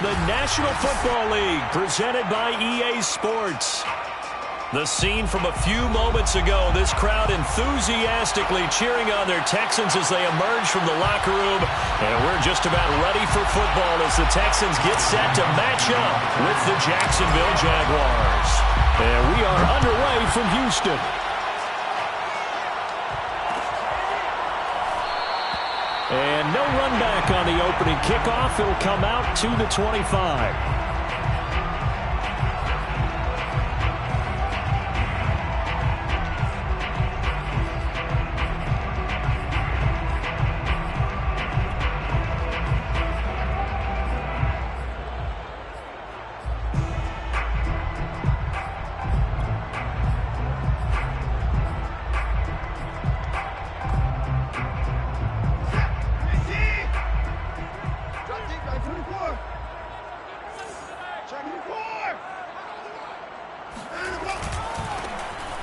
the National Football League, presented by EA Sports. The scene from a few moments ago, this crowd enthusiastically cheering on their Texans as they emerge from the locker room. And we're just about ready for football as the Texans get set to match up with the Jacksonville Jaguars. And we are underway from Houston. And no run back on the opening kickoff. It'll come out to the 25.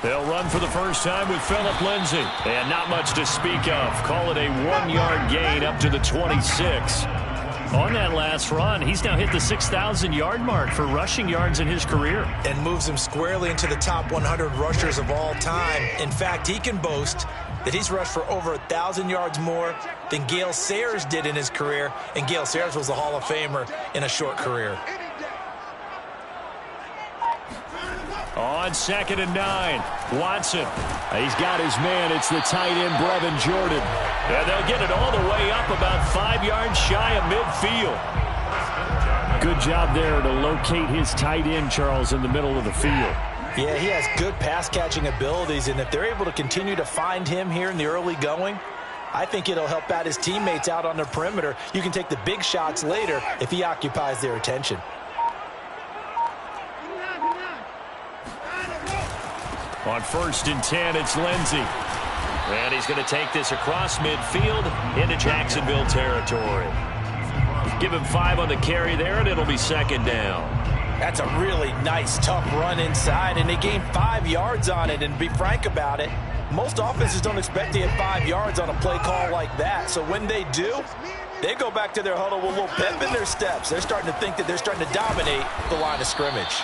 They'll run for the first time with Phillip Lindsay. And not much to speak of. Call it a 1-yard gain up to the 26. On that last run, he's now hit the 6,000-yard mark for rushing yards in his career. And moves him squarely into the top 100 rushers of all time. In fact, he can boast that he's rushed for over 1,000 yards more than Gale Sayers did in his career. And Gale Sayers was a Hall of Famer in a short career. On 2nd and 9, Watson. He's got his man. It's the tight end, Brevin Jordan. And they'll get it all the way up about 5 yards shy of midfield. Good job there to locate his tight end, Charles, in the middle of the field. Yeah, he has good pass-catching abilities, and if they're able to continue to find him here in the early going, I think it'll help out his teammates out on the perimeter. You can take the big shots later if he occupies their attention. On 1st and 10, it's Lindsay. And he's going to take this across midfield into Jacksonville territory. Give him 5 on the carry there, and it'll be 2nd down. That's a really nice, tough run inside, and they gained 5 yards on it. And to be frank about it, most offenses don't expect to get 5 yards on a play call like that. So when they do, they go back to their huddle with a little pep in their steps. They're starting to think that they're starting to dominate the line of scrimmage.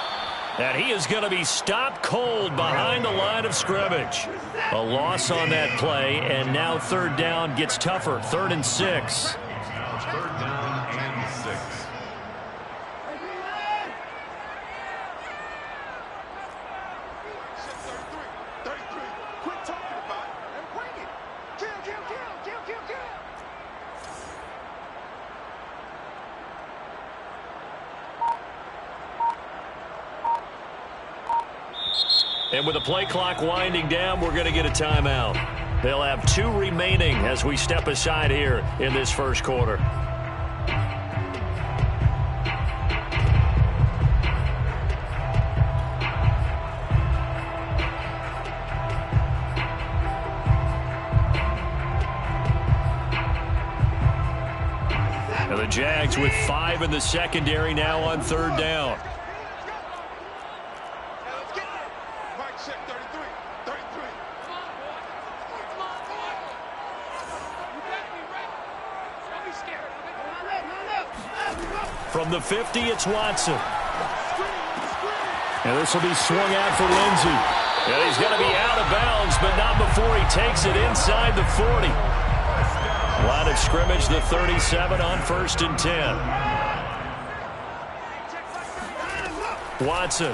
And he is going to be stopped cold behind the line of scrimmage. A loss on that play, and now 3rd down gets tougher. 3rd and 6. 3rd down and 6. And with the play clock winding down, we're going to get a timeout. They'll have 2 remaining as we step aside here in this first quarter. And the Jags with 5 in the secondary now on 3rd down. From the 50, it's Watson. And this will be swung out for Lindsay. And he's going to be out of bounds, but not before he takes it inside the 40. Line of scrimmage, the 37 on 1st and 10. Watson.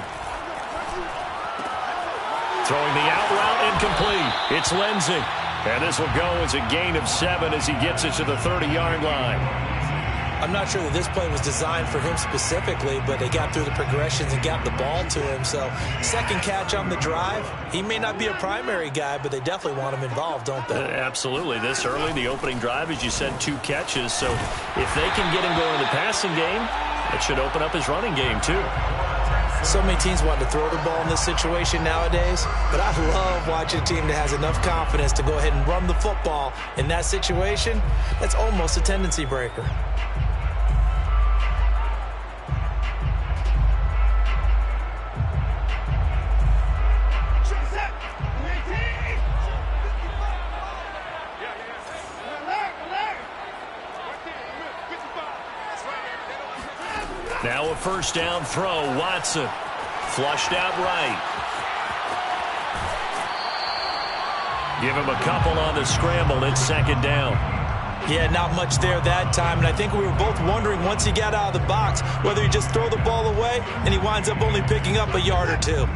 Throwing the out route incomplete. It's Lindsay. And this will go as a gain of 7 as he gets it to the 30-yard line. I'm not sure that this play was designed for him specifically, but they got through the progressions and got the ball to him. So 2nd catch on the drive. He may not be a primary guy, but they definitely want him involved, don't they? Absolutely. This early, the opening drive, as you said, 2 catches. So if they can get him going in the passing game, it should open up his running game too. So many teams want to throw the ball in this situation nowadays, but I love watching a team that has enough confidence to go ahead and run the football in that situation. That's almost a tendency breaker. Now a first down throw. Watson flushed out right. Give him a couple on the scramble. It's second down. Yeah, not much there that time, and I think we were both wondering once he got out of the box whether he just throw the ball away and he winds up only picking up a yard or two.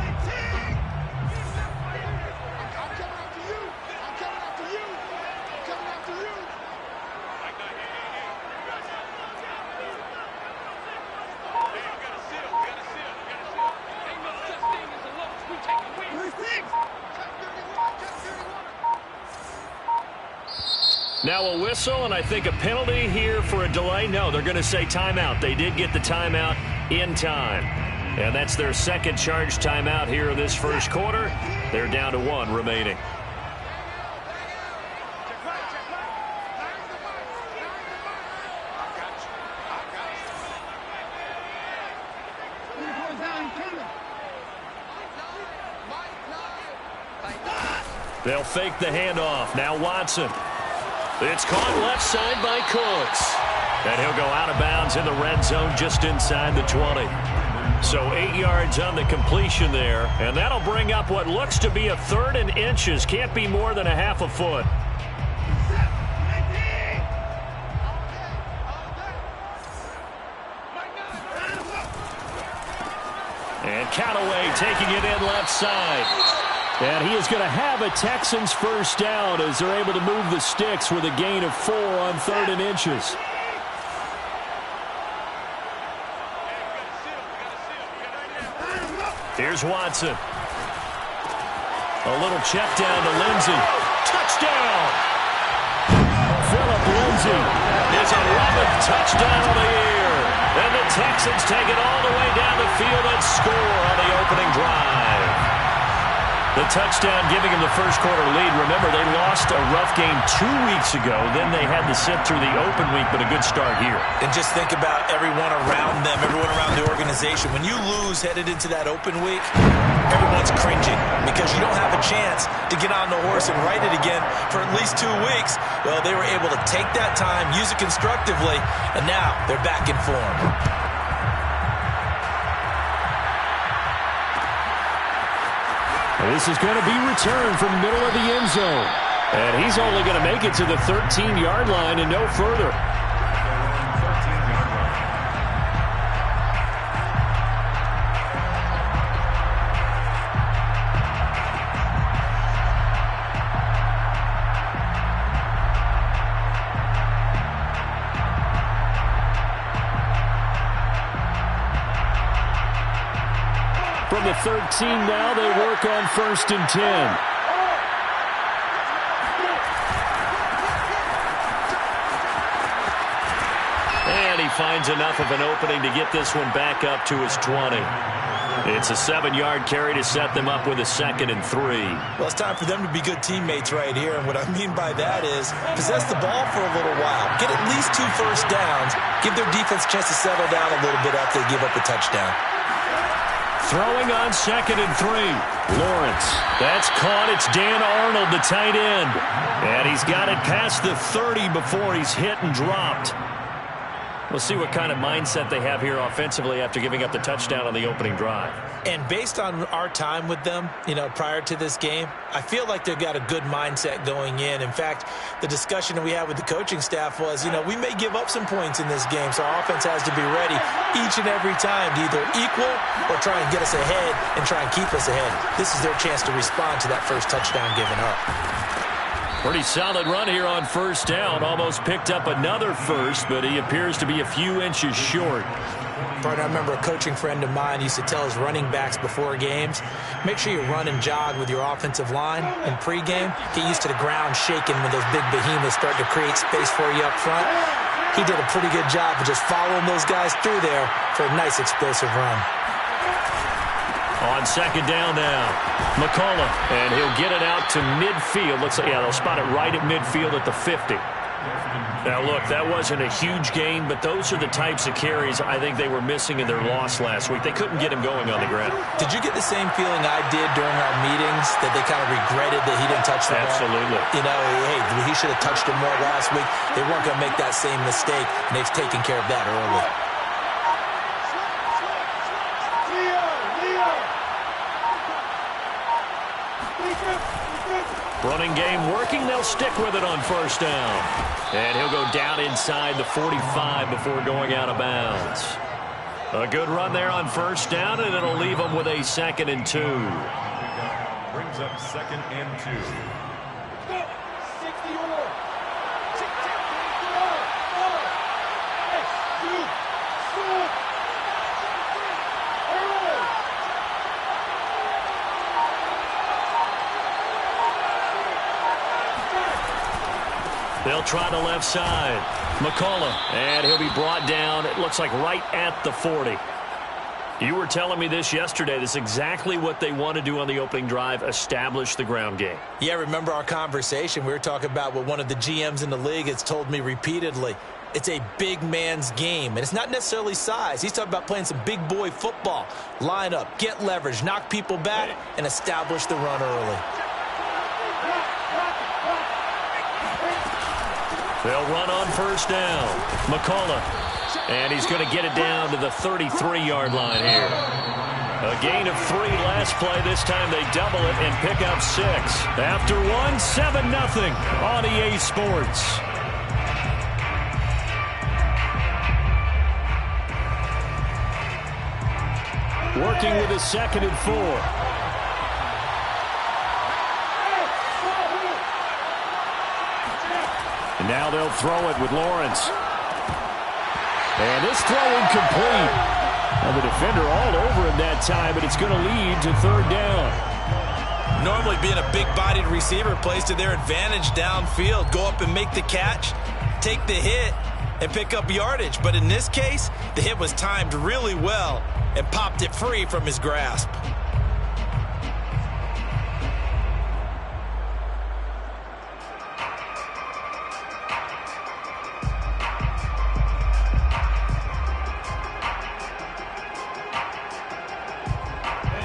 Now a whistle, and I think a penalty here for a delay. No, they're going to say timeout. They did get the timeout in time. And that's their second charge timeout here in this first quarter. They're down to one remaining. They'll fake the handoff. Now Watson. It's caught left side by Cooks. And he'll go out of bounds in the red zone just inside the 20. So 8 yards on the completion there. And that'll bring up what looks to be a 3rd and inches. Can't be more than a half a foot. And Callaway taking it in left side. And he is going to have a Texans first down as they're able to move the sticks with a gain of 4 on 3rd and inches. Here's Watson. A little check down to Lindsey. Touchdown! Phillip Lindsey, his 11th touchdown of the year. And the Texans take it all the way down the field and score on the opening drive. The touchdown giving him the first quarter lead. Remember, they lost a rough game 2 weeks ago. Then they had to sit through the open week, but a good start here. And just think about everyone around them, everyone around the organization. When you lose headed into that open week, everyone's cringing because you don't have a chance to get on the horse and ride it again for at least 2 weeks. Well, they were able to take that time, use it constructively, and now they're back in form. This is going to be returned from the middle of the end zone. And he's only going to make it to the 13-yard line and no further. From the 13 now, they work on 1st and 10. And he finds enough of an opening to get this one back up to his 20. It's a 7-yard carry to set them up with a 2nd and 3. Well, it's time for them to be good teammates right here. And what I mean by that is possess the ball for a little while. Get at least 2 first downs. Give their defense a chance to settle down a little bit after they give up a touchdown. Throwing on 2nd and 3. Lawrence. That's caught. It's Dan Arnold, the tight end. And he's got it past the 30 before he's hit and dropped. We'll see what kind of mindset they have here offensively after giving up the touchdown on the opening drive. And based on our time with them, prior to this game, I feel like they've got a good mindset going in. In fact, the discussion that we had with the coaching staff was, we may give up some points in this game, so our offense has to be ready each and every time to either equal or try and get us ahead and try and keep us ahead. This is their chance to respond to that first touchdown given up. Pretty solid run here on 1st down. Almost picked up another first, but he appears to be a few inches short. Partner, I remember a coaching friend of mine used to tell his running backs before games, make sure you run and jog with your offensive line in pregame. Get used to the ground shaking when those big behemoths start to create space for you up front. He did a pretty good job of just following those guys through there for a nice explosive run. On 2nd down now, McCullough, and he'll get it out to midfield. Looks like, they'll spot it right at midfield at the 50. Now, look, that wasn't a huge gain, but those are the types of carries I think they were missing in their loss last week. They couldn't get him going on the ground. Did you get the same feeling I did during our meetings, that they kind of regretted that he didn't touch the ball? Absolutely. Hey, he should have touched him more last week. They weren't going to make that same mistake, and they've taken care of that early. Running game working. They'll stick with it on first down. And he'll go down inside the 45 before going out of bounds. A good run there on first down, and it'll leave them with a 2nd and 2. Brings up 2nd and 2. They'll try the left side. McCullough, and he'll be brought down, it looks like right at the 40. You were telling me this yesterday. This is exactly what they want to do on the opening drive, establish the ground game. Yeah, remember our conversation. We were talking about what one of the GMs in the league has told me repeatedly. It's a big man's game, and it's not necessarily size. He's talking about playing some big boy football. Line up, get leverage, knock people back, and establish the run early. They'll run on first down. McCullough. And he's going to get it down to the 33-yard line here. A gain of 3 last play. This time they double it and pick up 6. After 1, 7-0 on EA Sports. Working with a 2nd and 4. And now they'll throw it with Lawrence. And this throw incomplete. And the defender all over him that time, but it's going to lead to 3rd down. Normally being a big-bodied receiver plays to their advantage downfield. Go up and make the catch, take the hit, and pick up yardage. But in this case, the hit was timed really well and popped it free from his grasp.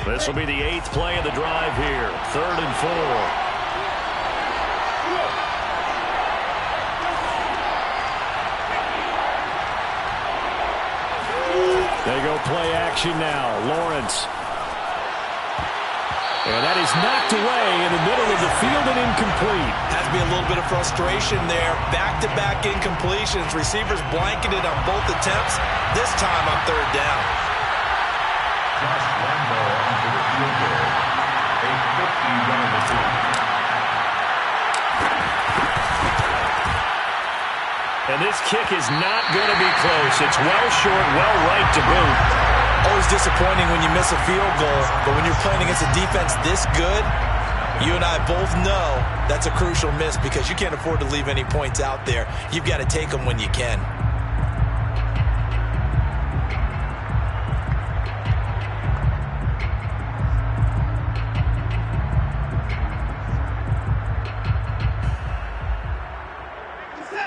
This will be the 8th play of the drive here. 3rd and 4. They go play action now. Lawrence. And that is knocked away in the middle of the field and incomplete. Has to be a little bit of frustration there. Back-to-back incompletions. Receivers blanketed on both attempts. This time on 3rd down. And this kick is not going to be close. It's well short, well right to boot. Always disappointing when you miss a field goal, but when you're playing against a defense this good, you and I both know that's a crucial miss because you can't afford to leave any points out there. You've got to take them when you can.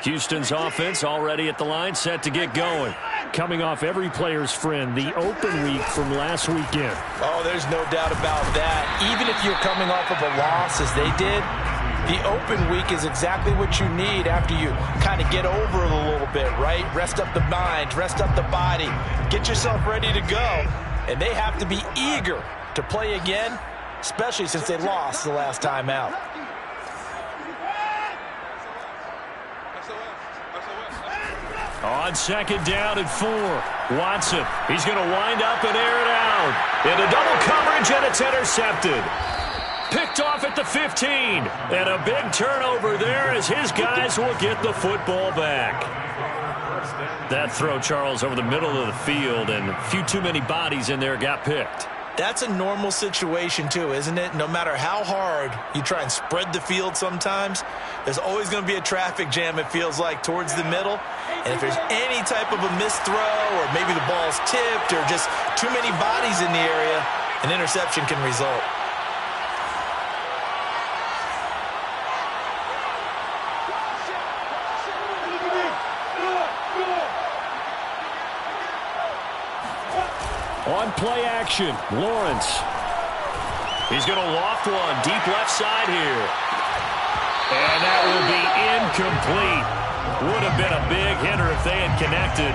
Houston's offense already at the line, set to get going. Coming off every player's friend, the open week from last weekend. Oh, there's no doubt about that. Even if you're coming off of a loss as they did, the open week is exactly what you need after you kind of get over it a little bit, right? Rest up the mind, rest up the body, get yourself ready to go. And they have to be eager to play again, especially since they lost the last time out. On 2nd down and 4. Watson. He's going to wind up and air it out. Into double coverage, and it's intercepted. Picked off at the 15. And a big turnover there as his guys will get the football back. That throw, Charles, over the middle of the field, and a few too many bodies in there got picked. That's a normal situation too, isn't it? No matter how hard you try and spread the field sometimes, there's always going to be a traffic jam, it feels like, towards the middle. And if there's any type of a missed throw or maybe the ball's tipped or just too many bodies in the area, an interception can result. On play action, Lawrence. He's going to loft one deep left side here. And that will be incomplete. Would have been a big hitter if they had connected.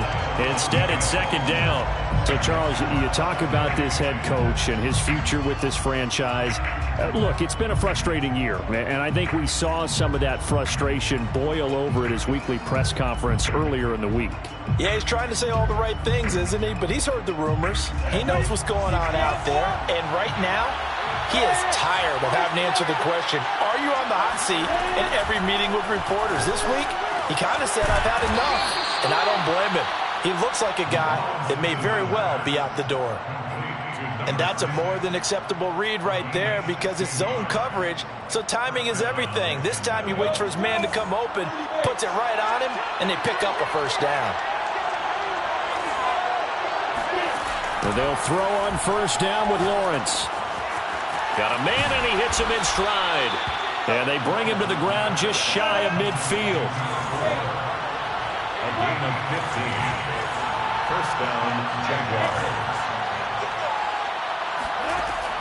Instead, it's second down. So, Charles, you talk about this head coach and his future with this franchise. Look, it's been a frustrating year, and I think we saw some of that frustration boil over at his weekly press conference earlier in the week. Yeah, he's trying to say all the right things, isn't he? But he's heard the rumors. He knows what's going on out there. And right now, he is tired of having to answer the question, are you on the hot seat in every meeting with reporters? This week, he kind of said, I've had enough. And I don't blame him. He looks like a guy that may very well be out the door. And that's a more than acceptable read right there because it's zone coverage, so timing is everything. This time he waits for his man to come open, puts it right on him, and they pick up a first down. Well, they'll throw on first down with Lawrence. Got a man, and he hits him in stride. And they bring him to the ground just shy of midfield. A gain of 15. First down, Jaguars.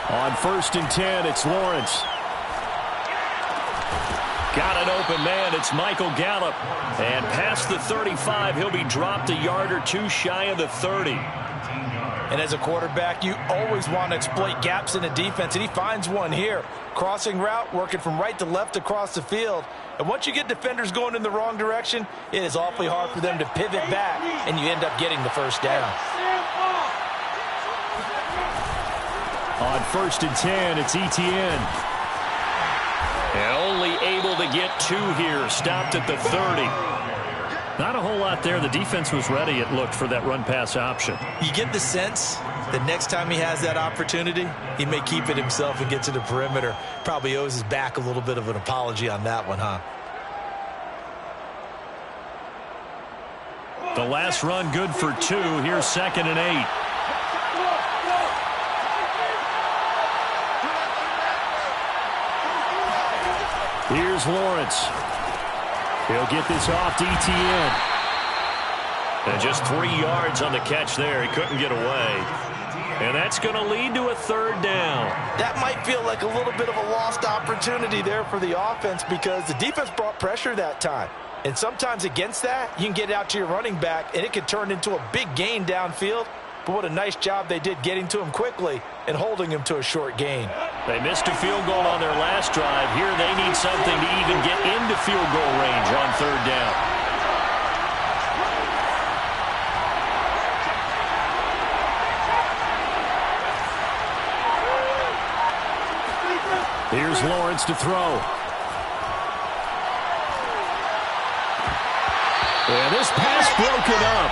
On 1st and 10, it's Lawrence. Got an open man. It's Michael Gallup. And past the 35, he'll be dropped a yard or two shy of the 30. And as a quarterback, you always want to exploit gaps in the defense, and he finds one here. Crossing route, working from right to left across the field. And once you get defenders going in the wrong direction, it is awfully hard for them to pivot back, and you end up getting the first down. On 1st and 10, it's Etienne. And only able to get 2 here. Stopped at the 30. Not a whole lot there. The defense was ready, it looked, for that run-pass option. You get the sense that next time he has that opportunity, he may keep it himself and get to the perimeter. Probably owes his back a little bit of an apology on that one, huh? The last run good for 2. Here's 2nd and 8. Here's Lawrence. He'll get this off to Etienne. And just 3 yards on the catch there. He couldn't get away. And that's going to lead to a 3rd down. That might feel like a little bit of a lost opportunity there for the offense because the defense brought pressure that time. And sometimes against that, you can get out to your running back, and it can turn into a big gain downfield. But what a nice job they did getting to him quickly and holding him to a short gain. They missed a field goal on their last drive. Here they need something to even get into field goal range on 3rd down. Here's Lawrence to throw. And this pass broken up.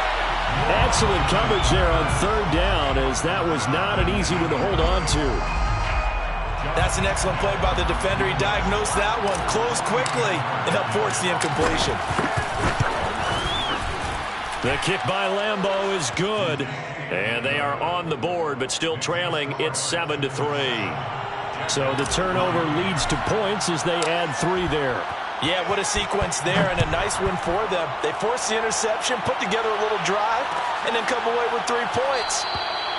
Excellent coverage there on 3rd down, as that was not an easy one to hold on to. That's an excellent play by the defender. He diagnosed that one, closed quickly, and helped force the incompletion. The kick by Lambeau is good. And they are on the board, but still trailing. It's 7-3. So the turnover leads to points as they add 3 there. Yeah, what a sequence there, and a nice win for them. They forced the interception, put together a little drive, and then come away with 3 points.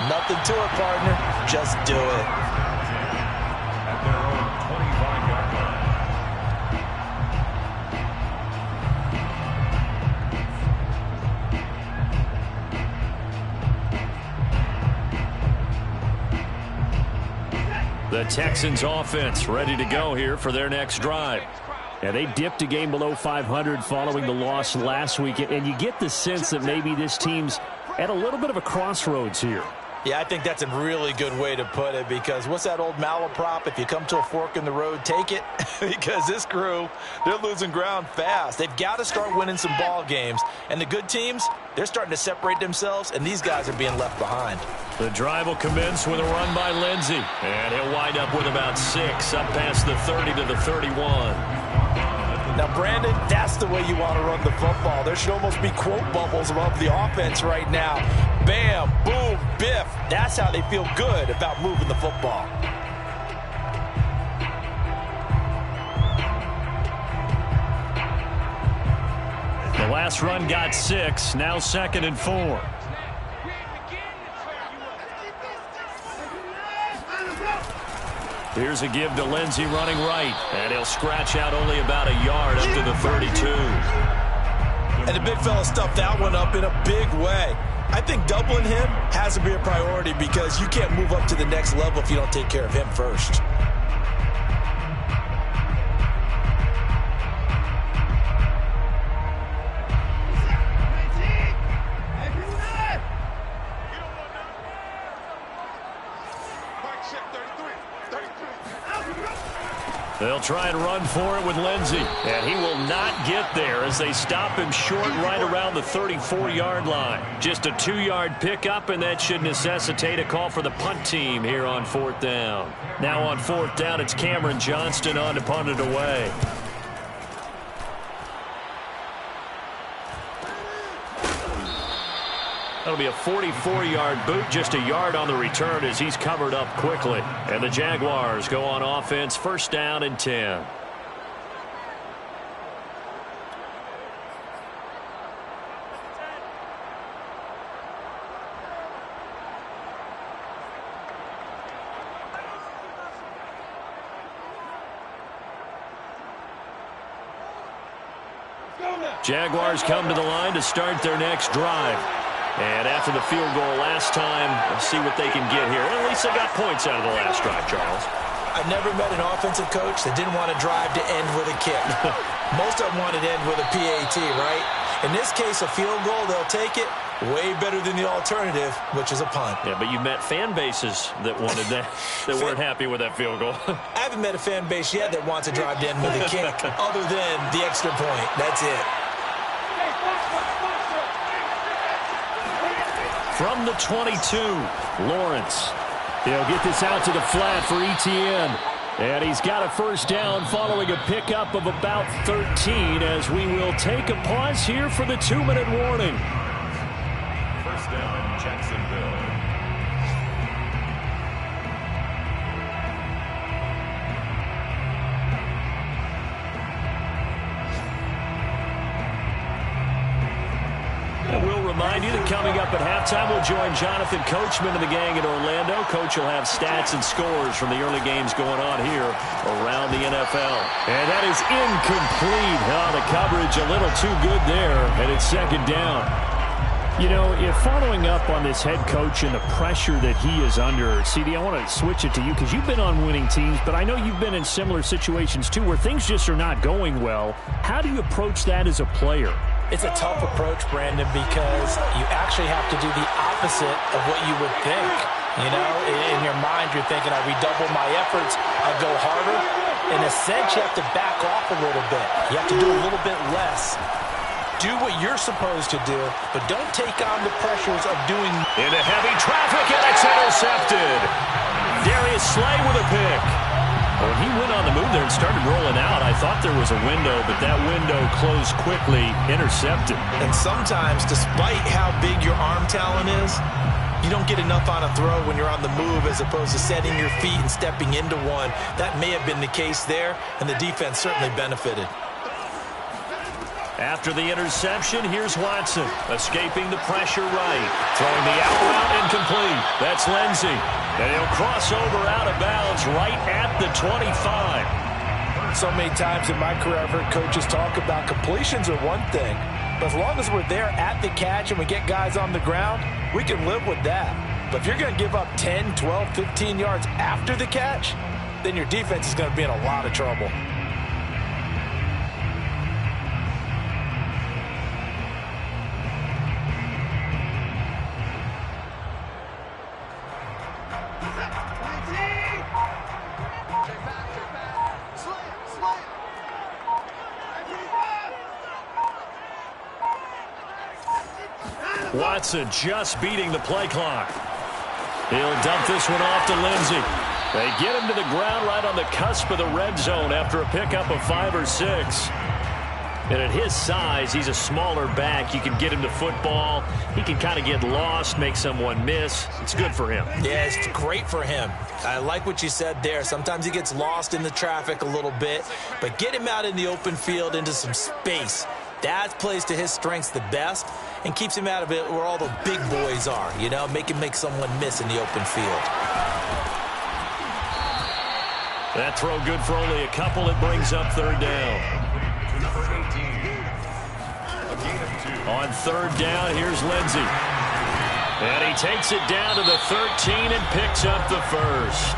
Nothing to it, partner. Just do it. At their own 25-yard line. The Texans offense ready to go here for their next drive. Yeah, they dipped a game below 500 following the loss last week, and you get the sense that maybe this team's at a little bit of a crossroads here. Yeah, I think that's a really good way to put it because what's that old malaprop? If you come to a fork in the road, take it. Because this crew, they're losing ground fast. They've got to start winning some ball games. And the good teams, they're starting to separate themselves, and these guys are being left behind. The drive will commence with a run by Lindsey. And he'll wind up with about 6 up past the 30 to the 31. Now, Brandon, that's the way you want to run the football. There should almost be quote bubbles above the offense right now. Bam, boom, biff. That's how they feel good about moving the football. The last run got 6, now 2nd and 4. Here's a give to Lindsey running right, and he'll scratch out only about a yard up to the 32. And the big fella stuffed that one up in a big way. I think doubling him has to be a priority because you can't move up to the next level if you don't take care of him first. They'll try and run for it with Lindsey. And he will not get there as they stop him short right around the 34-yard line. Just a 2-yard pickup, and that should necessitate a call for the punt team here on 4th down. Now on 4th down, it's Cameron Johnston on to punt it away. That'll be a 44-yard boot, just a yard on the return as he's covered up quickly. And the Jaguars go on offense, 1st down and 10. Jaguars come to the line to start their next drive. And after the field goal last time, we'll see what they can get here. At least they got points out of the last drive, Charles. I've never met an offensive coach that didn't want to drive to end with a kick. Most of them wanted to end with a PAT, right? In this case, a field goal, they'll take it. Way better than the alternative, which is a punt. Yeah, but you met fan bases that wanted that, that weren't happy with that field goal. I haven't met a fan base yet that wants to drive to end with a kick other than the extra point. That's it. From the 22, Lawrence. He'll get this out to the flat for Etienne. And he's got a 1st down following a pickup of about 13 as we will take a pause here for the 2-minute warning. 1st down, Jacksonville. We'll remind you that coming up at halftime, we'll join Jonathan Coachman and the gang in Orlando. Coach will have stats and scores from the early games going on here around the NFL. And that is incomplete. Oh, the coverage a little too good there, and it's 2nd down. You know, if following up on this head coach and the pressure that he is under, CD, I want to switch it to you because you've been on winning teams, but I know you've been in similar situations too where things just are not going well. How do you approach that as a player? It's a tough approach, Brandon, because you actually have to do the opposite of what you would think. You know, in your mind, you're thinking, I redouble my efforts, I go harder. In a sense, you have to back off a little bit. You have to do a little bit less. Do what you're supposed to do, but don't take on the pressures of doing. Into heavy traffic, and it's intercepted. Darius Slay with a pick. When he went on the move there and started rolling out, I thought there was a window, but that window closed quickly, intercepted. And sometimes, despite how big your arm talent is, you don't get enough on a throw when you're on the move as opposed to setting your feet and stepping into one. That may have been the case there, and the defense certainly benefited. After the interception, here's Watson, escaping the pressure right. Throwing the out route incomplete. That's Lindsey. And he'll cross over out of bounds right at the 25. So many times in my career, I've heard coaches talk about completions are one thing. But as long as we're there at the catch and we get guys on the ground, we can live with that. But if you're going to give up 10, 12, 15 yards after the catch, then your defense is going to be in a lot of trouble. Watson just beating the play clock. He'll dump this one off to Lindsey. They get him to the ground right on the cusp of the red zone after a pickup of 5 or 6. And at his size, he's a smaller back. You can get him to football. He can kind of get lost, make someone miss. It's good for him. Yeah, it's great for him. I like what you said there. Sometimes he gets lost in the traffic a little bit, but get him out in the open field into some space. That plays to his strengths the best and keeps him out of it where all the big boys are, you know, make him make someone miss in the open field. That throw good for only a couple. It brings up 3rd down. Number 18, a gain of 2. On third down, here's Lindsey. And he takes it down to the 13 and picks up the first.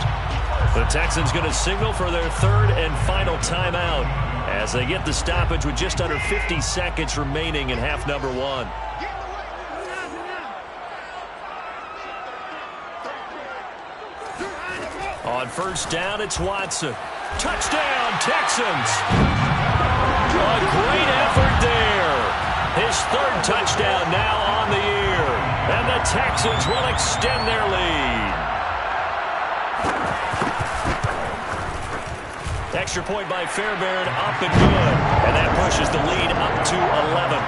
The Texans going to signal for their third and final timeout as they get the stoppage with just under 50 seconds remaining in half number one. On first down, it's Watson. Touchdown, Texans! A great effort there. His third touchdown now on the year. And the Texans will extend their lead. Extra point by Fairbairn, up and good. And that pushes the lead up to 11.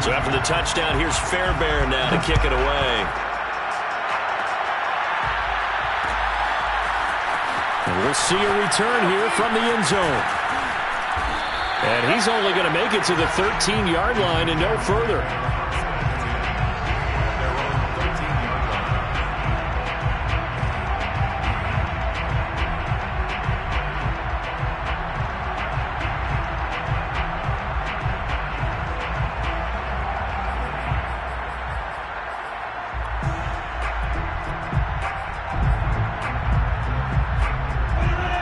So after the touchdown, here's Fairbairn now to kick it away. And we'll see a return here from the end zone. And he's only going to make it to the 13-yard line and no further.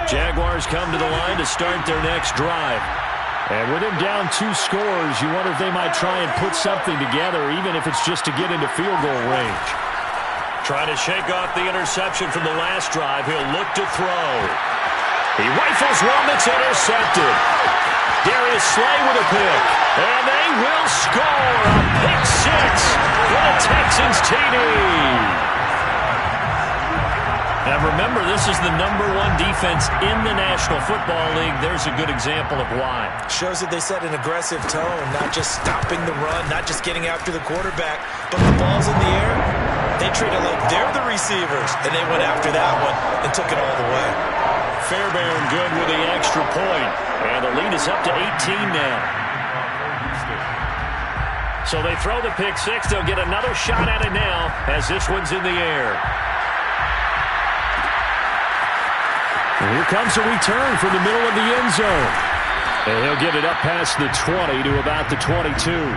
Jaguars come to the line to start their next drive. And with him down 2 scores, you wonder if they might try and put something together, even if it's just to get into field goal range. Trying to shake off the interception from the last drive. He'll look to throw. He rifles one that's intercepted. Darius Slay with a pick. And they will score a pick 6 for the Texans TD. Now remember, this is the #1 defense in the National Football League. There's a good example of why. Shows that they set an aggressive tone, not just stopping the run, not just getting after the quarterback, but the ball's in the air. They treat it like they're the receivers, and they went after that one and took it all the way. Fairbairn good with the extra point, and the lead is up to 18 now. So they throw the pick 6. They'll get another shot at it now as this one's in the air. And here comes a return from the middle of the end zone. And he'll get it up past the 20 to about the 22.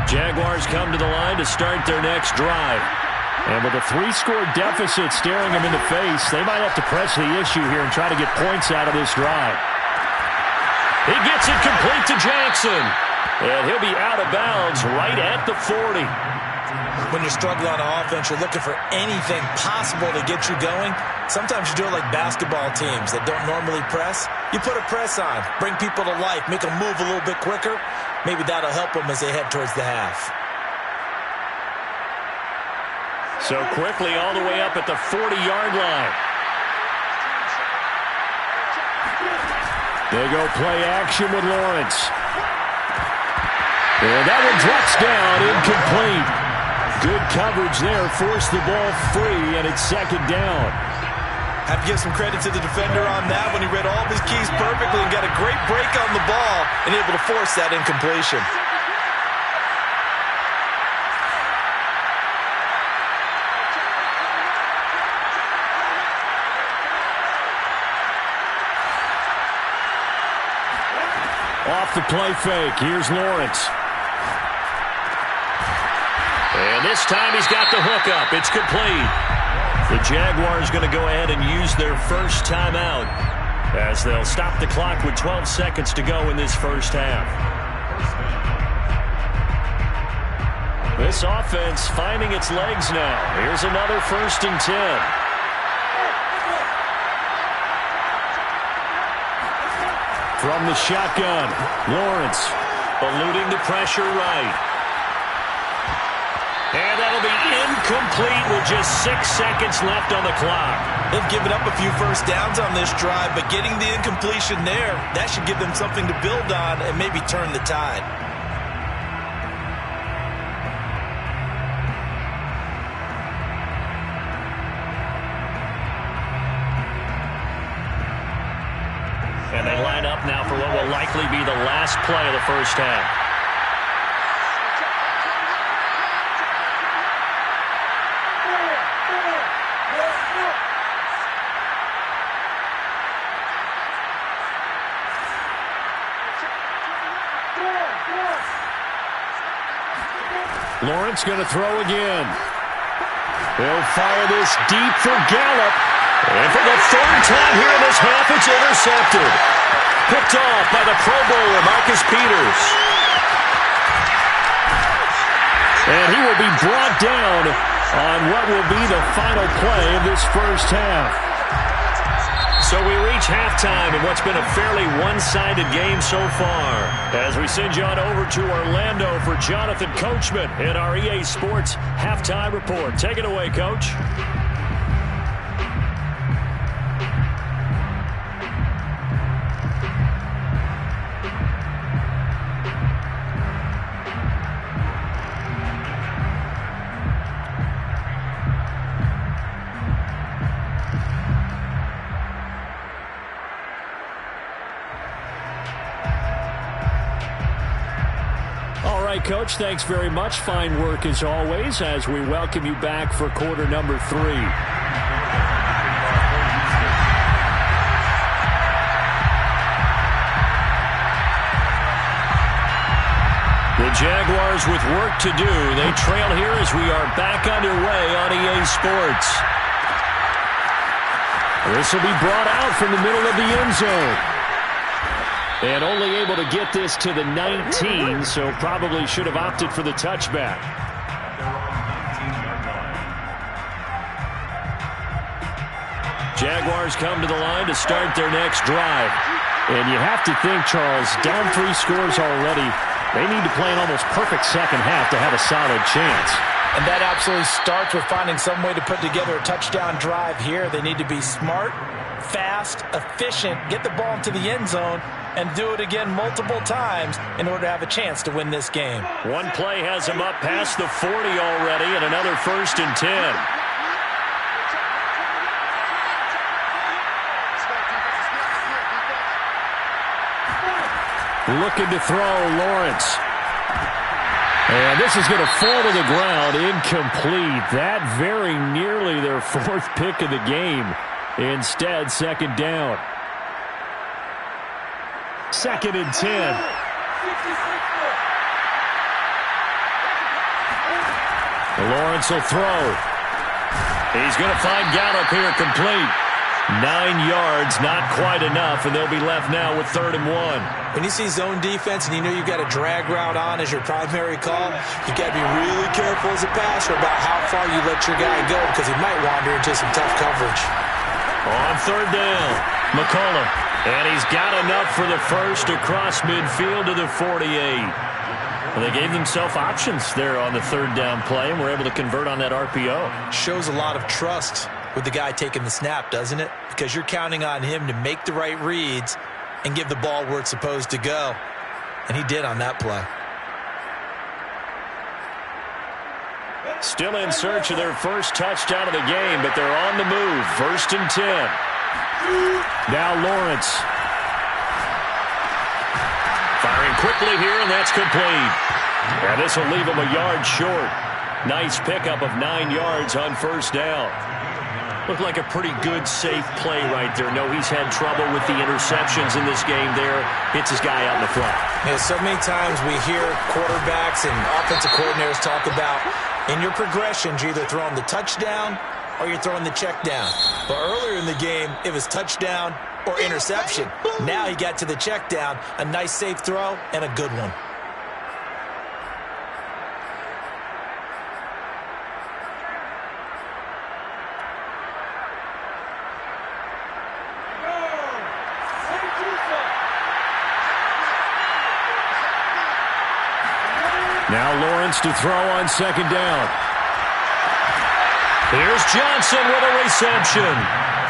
Jaguars come to the line to start their next drive. And with a 3-score deficit staring them in the face, they might have to press the issue here and try to get points out of this drive. He gets it complete to Jackson. And he'll be out of bounds right at the 40. When you're struggling on offense, you're looking for anything possible to get you going. Sometimes you do it like basketball teams that don't normally press. You put a press on, bring people to life, make them move a little bit quicker. Maybe that'll help them as they head towards the half. So quickly all the way up at the 40-yard line. They go play action with Lawrence. And that one drops down, incomplete. Good coverage there, forced the ball free, and it's second down. Have to give some credit to the defender on that when he read all of his keys perfectly and got a great break on the ball and able to force that incompletion. Off the play fake, here's Lawrence. And this time he's got the hook up. It's complete. The Jaguars going to go ahead and use their first timeout as they'll stop the clock with 12 seconds to go in this first half. This offense finding its legs now. Here's another 1st and 10. From the shotgun, Lawrence eluding the pressure right. And that'll be incomplete with just 6 seconds left on the clock. They've given up a few first downs on this drive, but getting the incompletion there, that should give them something to build on and maybe turn the tide. And they line up now for what will likely be the last play of the first half. Lawrence going to throw again. He'll fire this deep for Gallup. And for the third time here in this half, it's intercepted. Picked off by the Pro Bowler, Marcus Peters. And he will be brought down on what will be the final play of this first half. So we reach halftime in what's been a fairly one-sided game so far. As we send you on over to Orlando for Jonathan Coachman in our EA Sports Halftime Report. Take it away, Coach. Coach, thanks very much. Fine work as always as we welcome you back for quarter number 3. The Jaguars with work to do. They trail here as we are back underway on EA Sports. This will be brought out from the middle of the end zone. And only able to get this to the 19, so probably should have opted for the touchback. Jaguars come to the line to start their next drive. And you have to think, Charles, down 3 scores already. They need to play an almost perfect second half to have a solid chance. And that absolutely starts with finding some way to put together a touchdown drive here. They need to be smart, fast, efficient, get the ball into the end zone, and do it again multiple times in order to have a chance to win this game. One play has him up past the 40 already, and another 1st and 10. Looking to throw, Lawrence. And this is going to fall to the ground, incomplete. That very nearly their 4th pick of the game. Instead, 2nd down. 2nd and 10. Lawrence will throw. He's going to find Gallup here complete. 9 yards, not quite enough, and they'll be left now with 3rd and 1. When you see zone defense and you know you've got a drag route on as your primary call, you got to be really careful as a passer about how far you let your guy go because he might wander into some tough coverage. On 3rd down, McCollum. And he's got enough for the first across midfield to the 48. And they gave themselves options there on the 3rd down play, and were able to convert on that RPO. Shows a lot of trust with the guy taking the snap, doesn't it? Because you're counting on him to make the right reads and give the ball where it's supposed to go. And he did on that play. Still in search of their first touchdown of the game, but they're on the move. 1st and 10. Now Lawrence. Firing quickly here, and that's complete. And this will leave him a yard short. Nice pickup of 9 yards on 1st down. Looked like a pretty good, safe play right there. No, he's had trouble with the interceptions in this game there. Hits his guy out in the flat. Yeah, so many times we hear quarterbacks and offensive coordinators talk about in your progressions, you're either throwing the touchdown or you're throwing the check down. But earlier in the game, it was touchdown or interception. Now he got to the check down, a nice safe throw, and a good one. Now Lawrence to throw on 2nd down. Here's Johnson with a reception.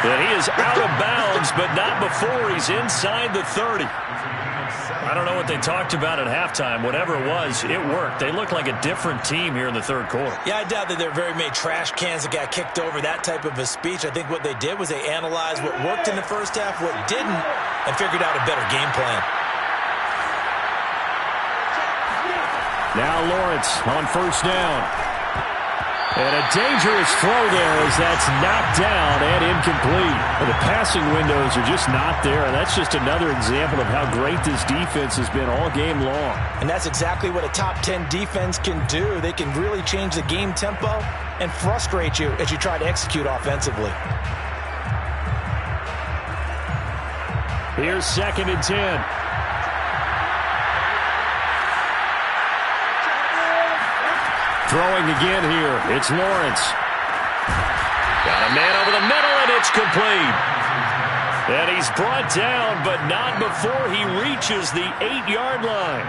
And he is out of bounds, but not before he's inside the 30. I don't know what they talked about at halftime. Whatever it was, it worked. They look like a different team here in the 3rd quarter. Yeah, I doubt that there are very many trash cans that got kicked over, that type of a speech. I think what they did was they analyzed what worked in the first half, what didn't, and figured out a better game plan. Now Lawrence on first down. And a dangerous throw there as that's knocked down and incomplete. The passing windows are just not there, and that's just another example of how great this defense has been all game long. And that's exactly what a top 10 defense can do. They can really change the game tempo and frustrate you as you try to execute offensively. Here's 2nd and 10. Throwing again here, it's Lawrence. Got a man over the middle, and it's complete. And he's brought down, but not before he reaches the 8-yard line.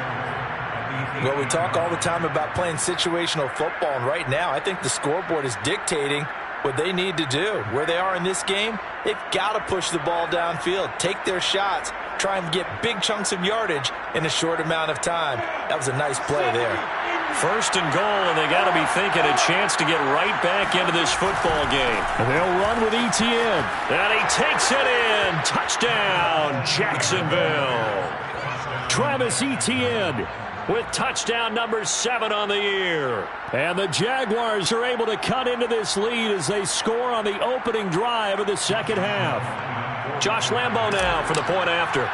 Well, we talk all the time about playing situational football, and right now I think the scoreboard is dictating what they need to do. Where they are in this game, they've got to push the ball downfield, take their shots, try and get big chunks of yardage in a short amount of time. That was a nice play there. 1st and goal, and they got to be thinking a chance to get right back into this football game. And they'll run with ETN. And he takes it in. Touchdown, Jacksonville. Travis Etienne with touchdown number 7 on the year. And the Jaguars are able to cut into this lead as they score on the opening drive of the second half. Josh Lambo now for the point after.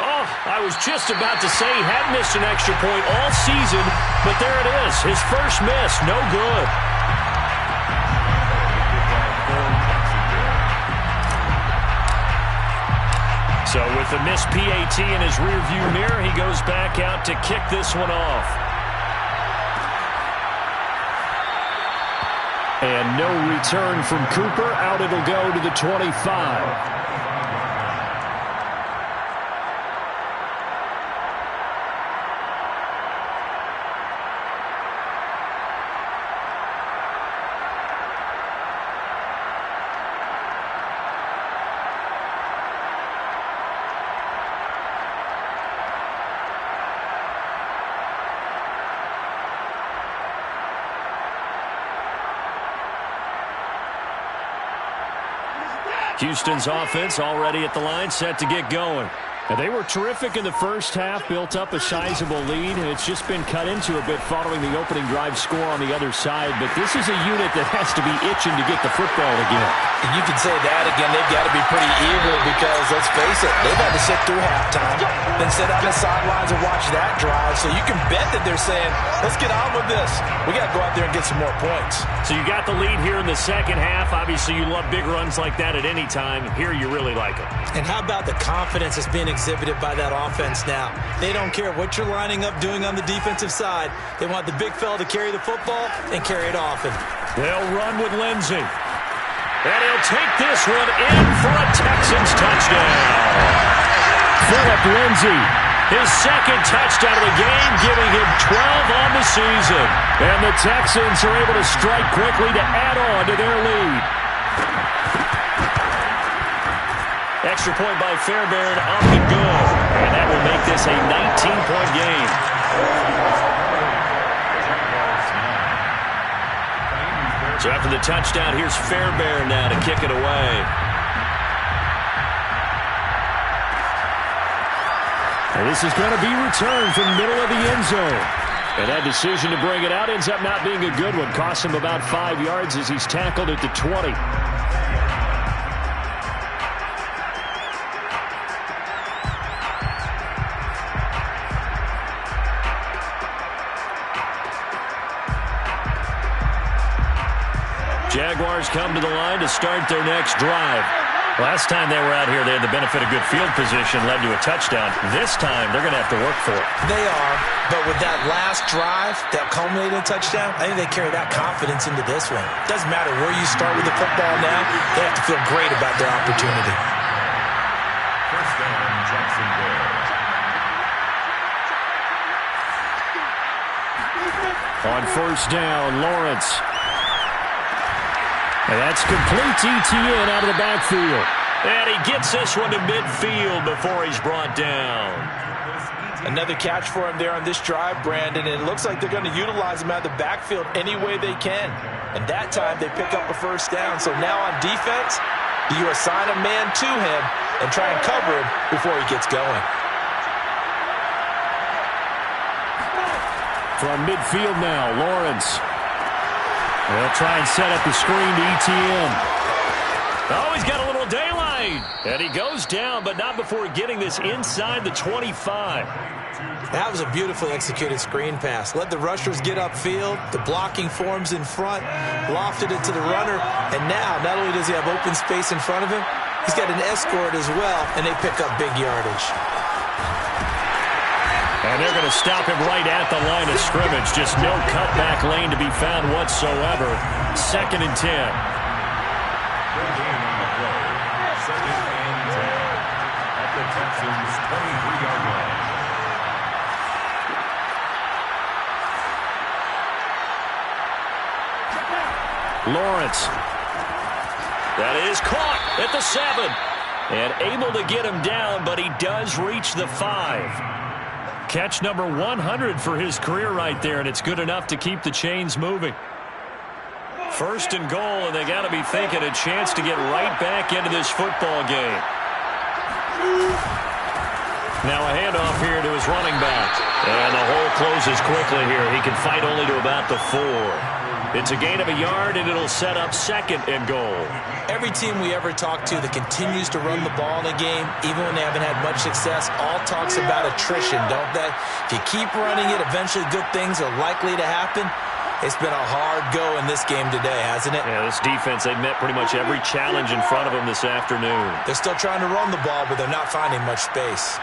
Oh, I was just about to say he hadn't missed an extra point all season, but there it is. His first miss, no good. So with the missed PAT in his rearview mirror, he goes back out to kick this one off. And no return from Cooper. Out it'll go to the 25. Houston's offense already at the line, set to get going. And they were terrific in the first half, built up a sizable lead, and it's just been cut into a bit following the opening drive score on the other side. But this is a unit that has to be itching to get the football again. And you can say that again. They've got to be pretty eager because, let's face it, they've had to sit through halftime, then sit on the sidelines and watch that drive. So you can bet that they're saying, let's get on with this. We got to go out there and get some more points. So you got the lead here in the second half. Obviously, you love big runs like that at any time. Here you really like it. And how about the confidence that's being exhibited by that offense now? They don't care what you're lining up doing on the defensive side. They want the big fella to carry the football and carry it often. They'll run with Lindsey. And he'll take this one in for a Texans touchdown. Phillip Lindsay. His second touchdown of the game, giving him 12 on the season. And the Texans are able to strike quickly to add on to their lead. Extra point by Fairbairn, up and good. And that will make this a 19-point game. So after the touchdown, here's Fairbairn now to kick it away. And this is going to be returned from the middle of the end zone. And that decision to bring it out ends up not being a good one. Costs him about 5 yards as he's tackled at the 20. Jaguars come to the line to start their next drive. Last time they were out here, they had the benefit of good field position, led to a touchdown. This time, they're going to have to work for it. They are, but with that last drive, that culminating touchdown, I think they carry that confidence into this one. Doesn't matter where you start with the football now, they have to feel great about their opportunity. First down, Jacksonville. On first down, Lawrence. And that's complete to ETN out of the backfield. And he gets this one to midfield before he's brought down. Another catch for him there on this drive, Brandon, and it looks like they're going to utilize him out of the backfield any way they can. And that time they pick up a first down. So now on defense, Do you assign a man to him and try and cover him before he gets going? From midfield now, Lawrence. They'll try and set up the screen to Etienne. Oh, he's got a little daylight. And he goes down, but not before getting this inside the 25. That was a beautifully executed screen pass. Let the rushers get upfield. The blocking forms in front. Lofted it to the runner. And now, not only does he have open space in front of him, he's got an escort as well, and they pick up big yardage. And they're going to stop him right at the line of scrimmage. Just no cutback lane to be found whatsoever. 2nd and 10. Good gain on the play. 2nd and 10 at the Texans' 23-yard line. Lawrence. That is caught at the 7. And able to get him down, but he does reach the 5. Catch number 100 for his career right there, and it's good enough to keep the chains moving. 1st and goal, and they got to be thinking a chance to get right back into this football game. Now a handoff here to his running back. And the hole closes quickly here. He can fight only to about the 4. It's a gain of a yard, and it'll set up 2nd and goal. Every team we ever talk to that continues to run the ball in a game, even when they haven't had much success, all talks about attrition, don't they? If you keep running it, eventually good things are likely to happen. It's been a hard go in this game today, hasn't it? Yeah, this defense, they've met pretty much every challenge in front of them this afternoon. They're still trying to run the ball, but they're not finding much space.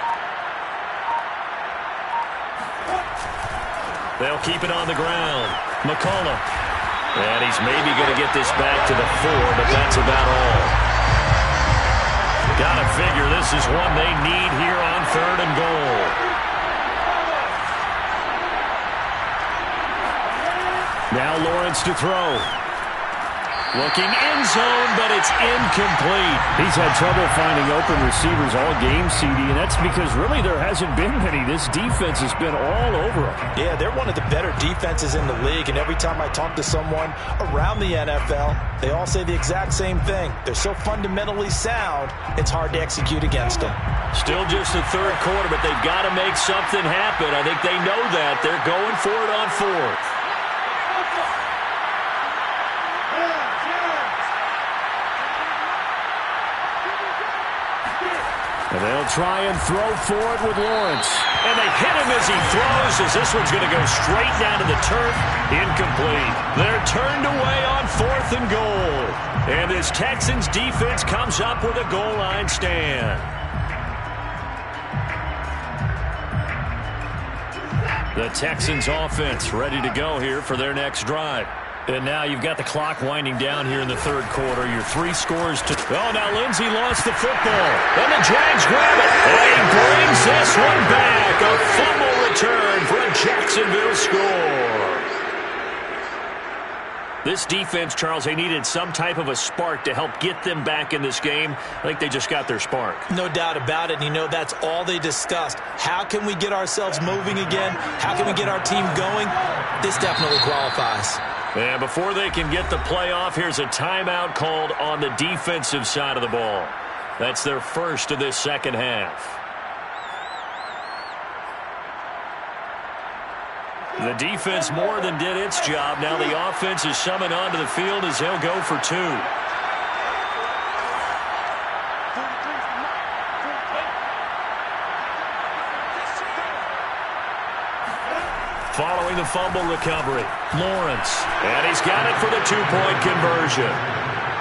They'll keep it on the ground. McCullough. And he's maybe going to get this back to the 4, but that's about all. Got to figure this is one they need here on 3rd and goal. Now Lawrence to throw. Looking end zone, but it's incomplete. He's had trouble finding open receivers all game, CD, and that's because really there hasn't been many. This defense has been all over him. Yeah, they're one of the better defenses in the league, and every time I talk to someone around the NFL, they all say the exact same thing. They're so fundamentally sound, it's hard to execute against them. Still just the 3rd quarter, but they've got to make something happen. I think they know that. They're going for it on 4th. And they'll try and throw for it with Lawrence. And they hit him as he throws, as this one's going to go straight down to the turf. Incomplete. They're turned away on 4th and goal. And this Texans defense comes up with a goal line stand. The Texans offense ready to go here for their next drive. And now you've got the clock winding down here in the 3rd quarter. Your 3 scores to... Oh, now Lindsey lost the football. And the Jags grab it. And he brings this one back. A fumble return for a Jacksonville score. This defense, Charles, they needed some type of a spark to help get them back in this game. I think they just got their spark. No doubt about it. And you know, that's all they discussed. How can we get ourselves moving again? How can we get our team going? This definitely qualifies. And before they can get the play off, here's a timeout called on the defensive side of the ball. That's their first of this 2nd half. The defense more than did its job. Now the offense is summoned onto the field as they'll go for 2. Following the fumble recovery, Lawrence. And he's got it for the 2-point conversion.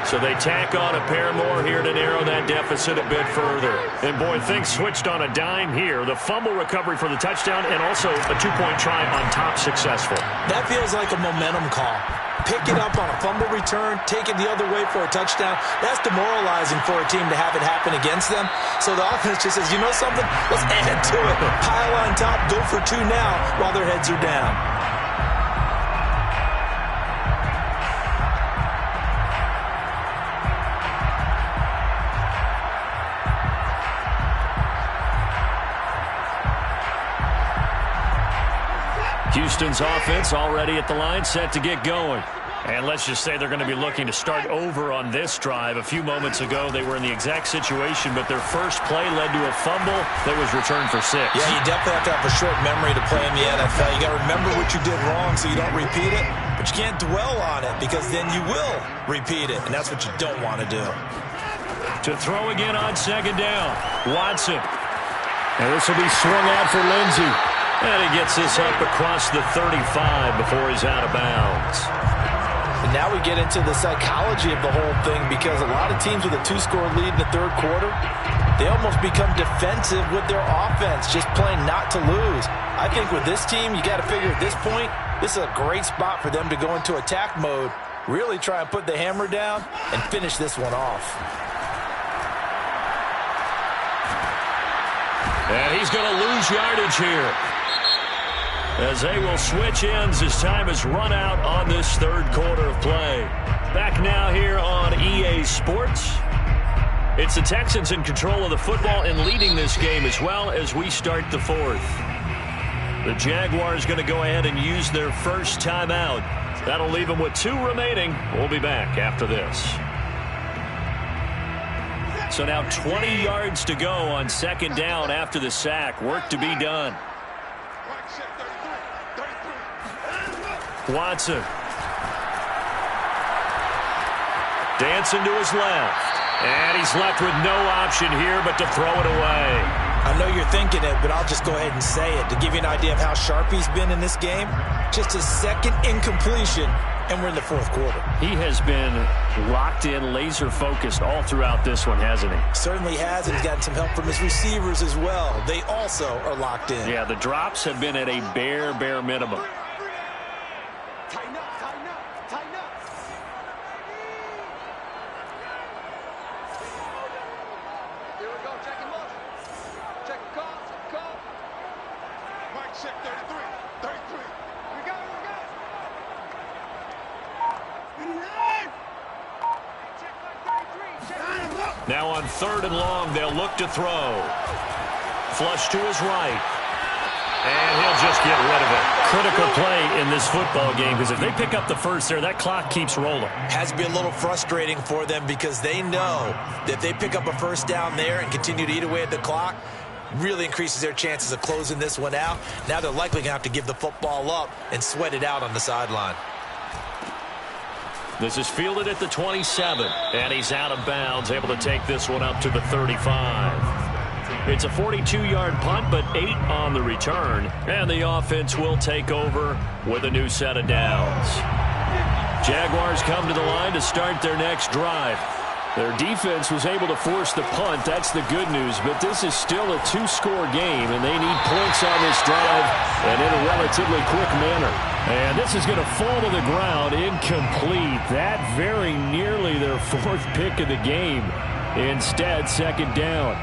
So they tack on a pair more here to narrow that deficit a bit further. And, boy, things switched on a dime here. The fumble recovery for the touchdown and also a 2-point try on top successful. That feels like a momentum call. Pick it up on a fumble return, take it the other way for a touchdown. That's demoralizing for a team to have it happen against them. So the offense just says, you know something? Let's add to it. Pile on top, go for 2 now while their heads are down. Houston's offense already at the line, set to get going. And let's just say they're going to be looking to start over on this drive. A few moments ago, they were in the exact situation, but their first play led to a fumble that was returned for 6. Yeah, you definitely have to have a short memory to play in the NFL. You got to remember what you did wrong so you don't repeat it, but you can't dwell on it because then you will repeat it, and that's what you don't want to do. To throw again on second down, Watson. And this will be swung out for Lindsey. And he gets this up across the 35 before he's out of bounds. And now we get into the psychology of the whole thing because a lot of teams with a 2-score lead in the third quarter, they almost become defensive with their offense, just playing not to lose. I think with this team, you got to figure at this point, this is a great spot for them to go into attack mode, really try and put the hammer down and finish this one off. And he's going to lose yardage here, as they will switch ends as time has run out on this third quarter of play. Back now here on EA Sports. It's the Texans in control of the football and leading this game as well as we start the fourth. The Jaguars going to go ahead and use their first timeout. That'll leave them with 2 remaining. We'll be back after this. So now 20 yards to go on second down after the sack. Work to be done. Watson. Dancing to his left. And he's left with no option here but to throw it away. I know you're thinking it, but I'll just go ahead and say it. To give you an idea of how sharp he's been in this game, just his second incompletion, and we're in the fourth quarter. He has been locked in, laser-focused all throughout this one, hasn't he? Certainly has, and he's gotten some help from his receivers as well. They also are locked in. Yeah, the drops have been at a bare minimum. Tighten up, tighten up, tighten up. Here we go, check him up. Check the call, check the call. Mike, check 33, 33. We got it, we got it. Check Mike 33, check. Now on third and long, they'll look to throw. Flush to his right. And he'll just get rid of it. Critical play in this football game because if they pick up the first there, that clock keeps rolling. Has to be a little frustrating for them because they know that if they pick up a first down there and continue to eat away at the clock, really increases their chances of closing this one out. Now they're likely going to have to give the football up and sweat it out on the sideline. This is fielded at the 27, and he's out of bounds, able to take this one up to the 35. It's a 42-yard punt, but 8 on the return. And the offense will take over with a new set of downs. Jaguars come to the line to start their next drive. Their defense was able to force the punt. That's the good news. But this is still a 2-score game, and they need points on this drive and in a relatively quick manner. And this is going to fall to the ground incomplete. That very nearly their 4th pick of the game. Instead, second down.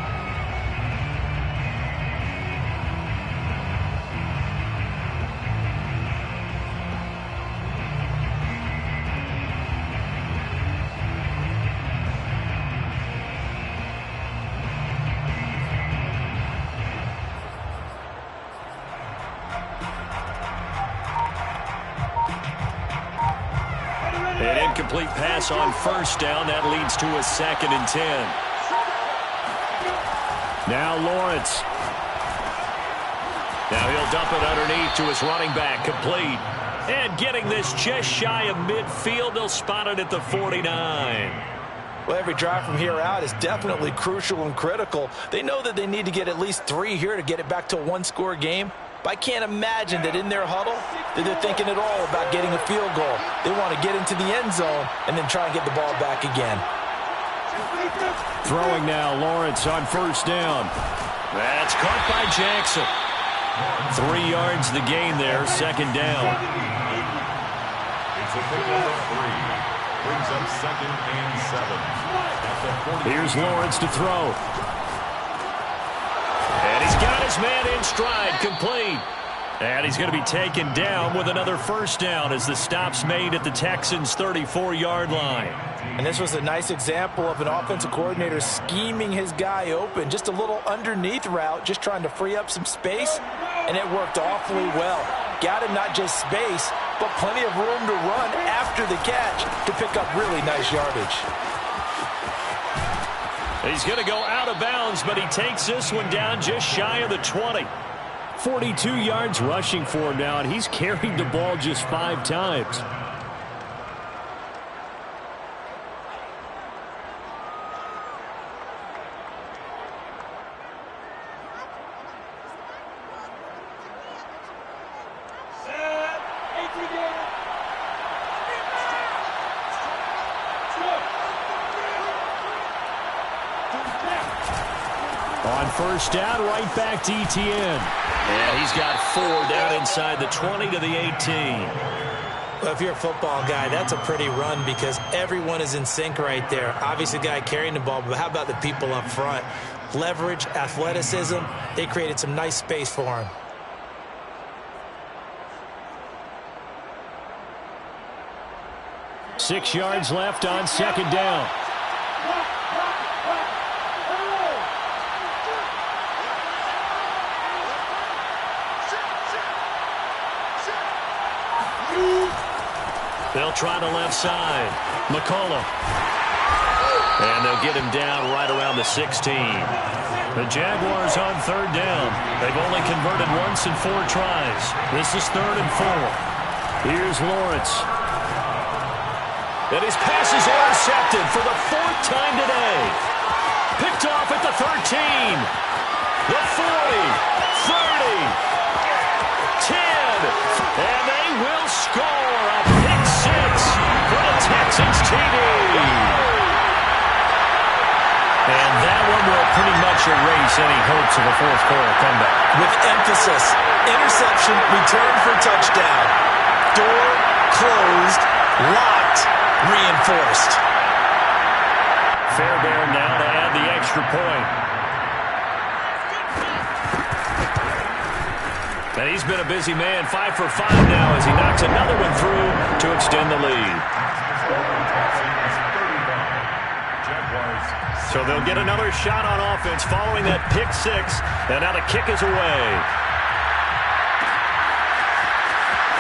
An incomplete pass on first down. That leads to a 2nd and 10. Now Lawrence. Now he'll dump it underneath to his running back. Complete. And getting this just shy of midfield. They'll spot it at the 49. Well, every drive from here out is definitely crucial and critical. They know that they need to get at least 3 here to get it back to a 1-score game. But I can't imagine that in their huddle that they're thinking at all about getting a field goal. They want to get into the end zone and then try and get the ball back again. Throwing now, Lawrence on first down. That's caught by Jackson. 3 yards the gain there, second down. It's a pickup of 3. Brings up 2nd and 7. Here's Lawrence to throw. And he's got his man in stride, complete. And he's going to be taken down with another first down as the stop's made at the Texans' 34-yard line. And this was a nice example of an offensive coordinator scheming his guy open. Just a little underneath route, just trying to free up some space, and it worked awfully well. Got him not just space, but plenty of room to run after the catch to pick up really nice yardage. He's going to go out of bounds, but he takes this one down just shy of the 20. 42 yards rushing for him now, and he's carried the ball just 5 times. On first down, right back to ETN. And he's got 4 down inside the 20 to the 18. Well, if you're a football guy, that's a pretty run because everyone is in sync right there. Obviously, the guy carrying the ball, but how about the people up front? Leverage, athleticism, they created some nice space for him. Six yards left on second down. They'll try the left side. McCullough. And they'll get him down right around the 16. The Jaguars on third down. They've only converted once in 4 tries. This is 3rd and 4. Here's Lawrence. And his pass is intercepted for the 4th time today. Picked off at the 13. The 40. 30. 10. And they will score a pick 6 for the Texans TD. And that one will pretty much erase any hopes of a 4th quarter comeback. With emphasis, interception, return for touchdown. Door closed, locked, reinforced. Fairbairn now to add the extra point. And he's been a busy man, 5 for 5 now as he knocks another one through to extend the lead. So they'll get another shot on offense following that pick 6, and now the kick is away.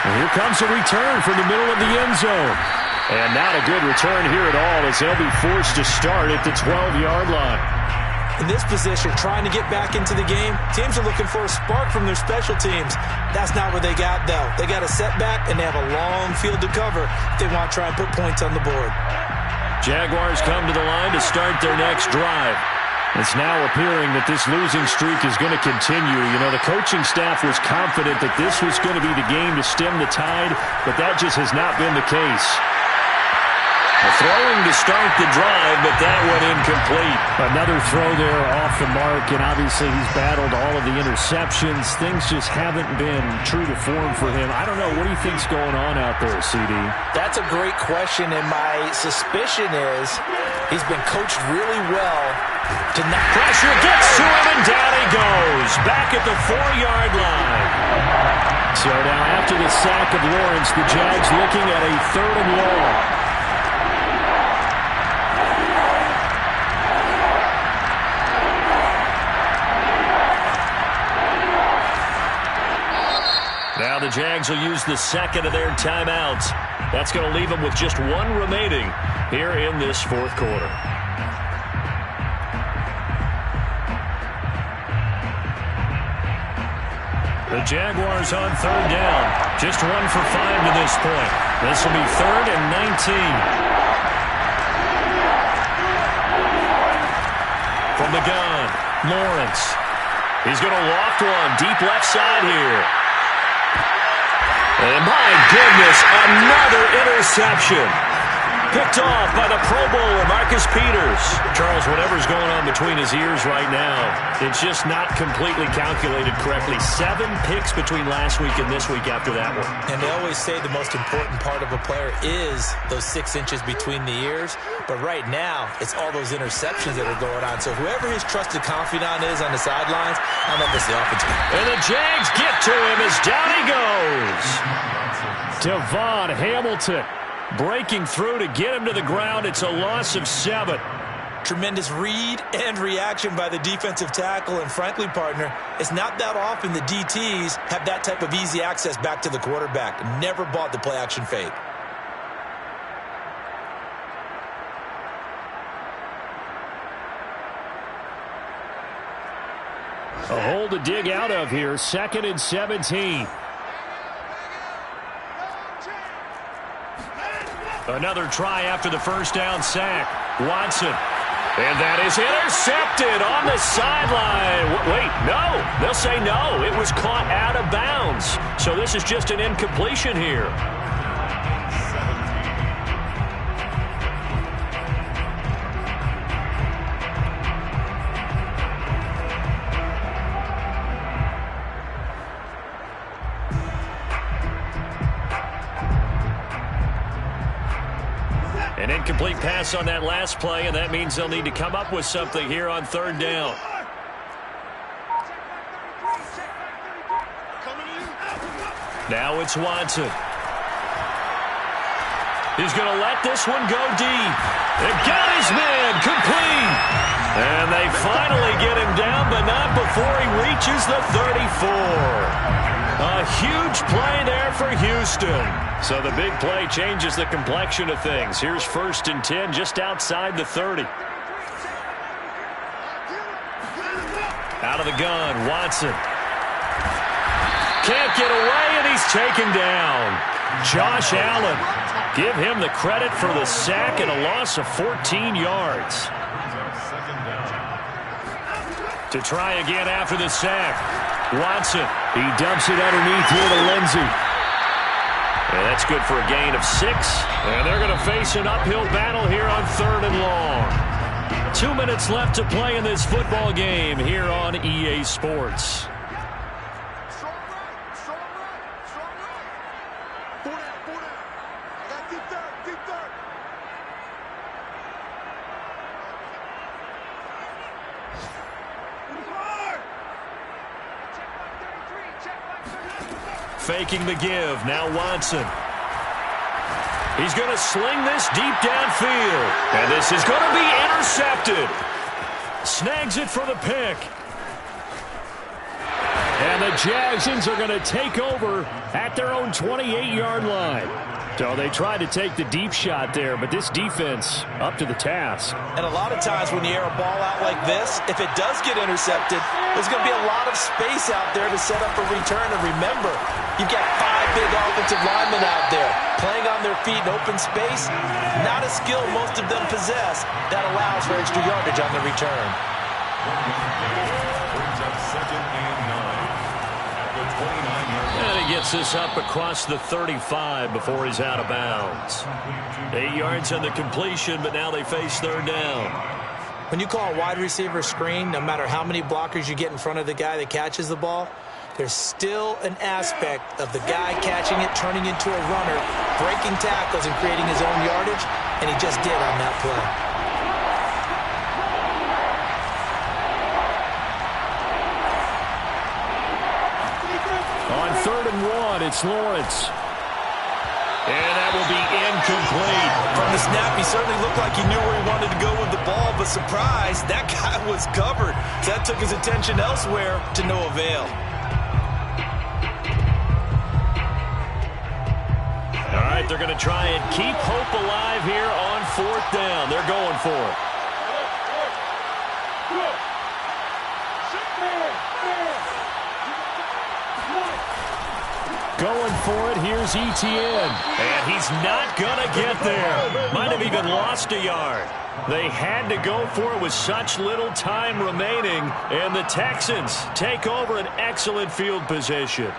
And here comes a return from the middle of the end zone. And not a good return here at all as they'll be forced to start at the 12-yard line. In this position, trying to get back into the game, teams are looking for a spark from their special teams. That's not what they got, though. They got a setback, and they have a long field to cover if they want to try and put points on the board. Jaguars come to the line to start their next drive. It's now appearing that this losing streak is going to continue. You know, the coaching staff was confident that this was going to be the game to stem the tide, but that just has not been the case. Throwing to start the drive, but that one incomplete. Another throw there off the mark, and obviously he's battled all of the interceptions. Things just haven't been true to form for him. I don't know. What do you think's going on out there, CD? That's a great question, and my suspicion is he's been coached really well to not... Pressure gets to him, and down he goes. Back at the 4-yard line. So now after the sack of Lawrence, the Jags looking at a 3rd and long. Now the Jags will use the second of their timeouts. That's going to leave them with just 1 remaining here in this 4th quarter. The Jaguars on 3rd down. Just 1 for 5 to this point. This will be 3rd and 19. From the gun, Lawrence. He's going to loft one deep left side here. And my goodness, another interception. Picked off by the Pro Bowler, Marcus Peters. Charles, whatever's going on between his ears right now, it's just not completely calculated correctly. 7 picks between last week and this week after that one. And they always say the most important part of a player is those 6 inches between the ears. But right now, it's all those interceptions that are going on. So whoever his trusted confidant is on the sidelines, I don't know if it's the offense. And the Jags get to him as down he goes. Devon Hamilton breaking through to get him to the ground. It's a loss of 7. Tremendous read and reaction by the defensive tackle. And frankly, partner, it's not that often the DTs have that type of easy access back to the quarterback. Never bought the play-action fake. A hole to dig out of here. 2nd and 17. Another try after the first down sack. Watson. And that is intercepted on the sideline. Wait, no. They'll say no. It was caught out of bounds. So this is just an incompletion here. An incomplete pass on that last play, and that means they'll need to come up with something here on 3rd down. Now it's Watson. He's going to let this one go deep. They got his man complete. And they finally get him down, but not before he reaches the 34. A huge play there for Houston. So the big play changes the complexion of things. Here's 1st and 10 just outside the 30. Out of the gun, Watson. Can't get away, and he's taken down. Josh Allen. Give him the credit for the sack and a loss of 14 yards. To try again after the sack. Watson. He dumps it underneath here to Lindsey. And that's good for a gain of 6. And they're going to face an uphill battle here on 3rd and long. 2 minutes left to play in this football game here on EA Sports. Faking the give. Now Watson. He's going to sling this deep downfield. And this is going to be intercepted. Snags it for the pick. And the Jagsons are going to take over at their own 28-yard line. So they tried to take the deep shot there, but this defense up to the task. And a lot of times when you air a ball out like this, if it does get intercepted, there's going to be a lot of space out there to set up a return. And remember, you've got 5 big offensive linemen out there playing on their feet in open space. Not a skill most of them possess that allows for extra yardage on the return. Brings up 2nd and 9 at the 29-yard line. And he gets this up across the 35 before he's out of bounds. 8 yards on the completion, but now they face 3rd down. When you call a wide receiver screen, no matter how many blockers you get in front of the guy that catches the ball, there's still an aspect of the guy catching it, turning into a runner, breaking tackles and creating his own yardage, and he just did on that play. On 3rd and 1, it's Lawrence. And that will be incomplete. From the snap, he certainly looked like he knew where he wanted to go with the ball, but surprise, that guy was covered. So that took his attention elsewhere to no avail. All right, they're going to try and keep hope alive here on 4th down. They're going for it. Going for it, here's Etienne. And he's not going to get there. Might have even lost a yard. They had to go for it with such little time remaining, and the Texans take over an excellent field position.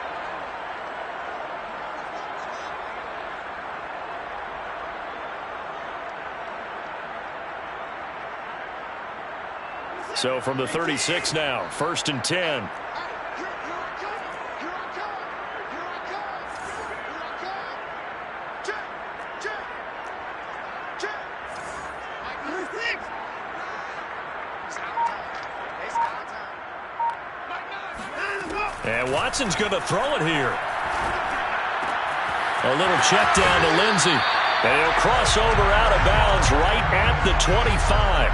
So from the 36 now, 1st and 10. And Watson's going to throw it here. A little check down to Lindsey. And he'll cross over out of bounds right at the 25.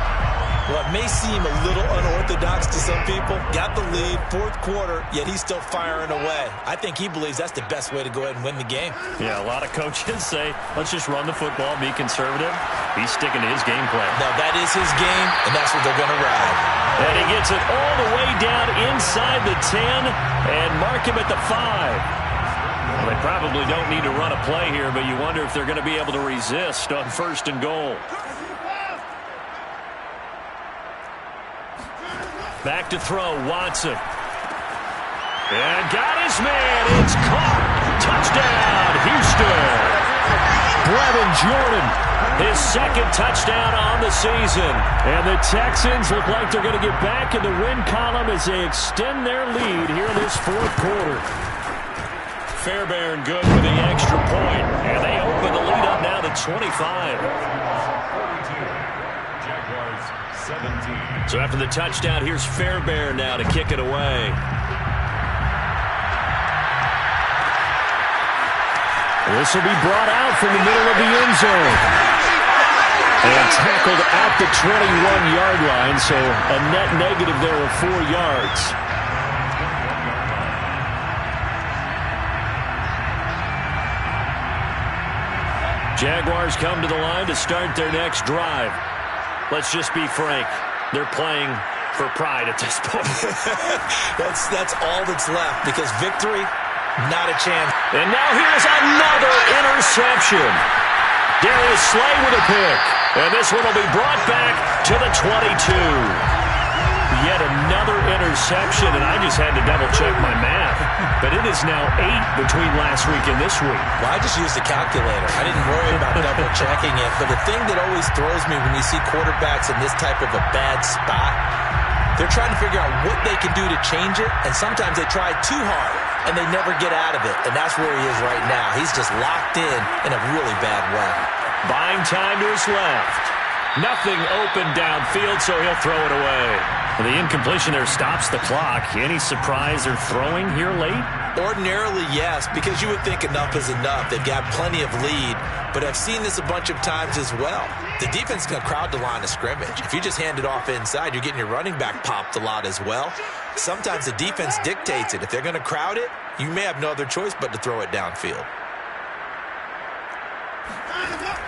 Well, it may seem a little unorthodox to some people. Got the lead, fourth quarter, yet he's still firing away. I think he believes that's the best way to go ahead and win the game. Yeah, a lot of coaches say, let's just run the football, be conservative. He's sticking to his game plan. No, that is his game, and that's what they're going to ride. And he gets it all the way down inside the 10 and mark him at the 5. Well, they probably don't need to run a play here, but you wonder if they're going to be able to resist on 1st and goal. Back to throw, Watson. And got his man. It's caught. Touchdown, Houston. Brevin Jordan, his 2nd touchdown on the season. And the Texans look like they're going to get back in the win column as they extend their lead here in this 4th quarter. Fairbairn good with the extra point. And they open the lead up now to 25. 42. Jaguars 17. So after the touchdown, here's Fairbairn now to kick it away. This will be brought out from the middle of the end zone. And tackled at the 21-yard line, so a net negative there of 4 yards. Jaguars come to the line to start their next drive. Let's just be frank. They're playing for pride at this point. That's all that's left, because victory, not a chance. And now here's another interception. Darius Slay with a pick. And this one will be brought back to the 22. Yet another interception, and I just had to double-check my math. But it is now 8 between last week and this week. Well, I just used a calculator. I didn't worry about double-checking it. But the thing that always throws me when you see quarterbacks in this type of a bad spot, they're trying to figure out what they can do to change it, and sometimes they try too hard, and they never get out of it. And that's where he is right now. He's just locked in a really bad way. Buying time to his left. Nothing open downfield, so he'll throw it away. The incompletion there stops the clock. Any surprise they're throwing here late? Ordinarily, yes, because you would think enough is enough. They've got plenty of lead, but I've seen this a bunch of times as well. The defense can crowd the line of scrimmage. If you just hand it off inside, you're getting your running back popped a lot as well. Sometimes the defense dictates it. If they're going to crowd it, you may have no other choice but to throw it downfield.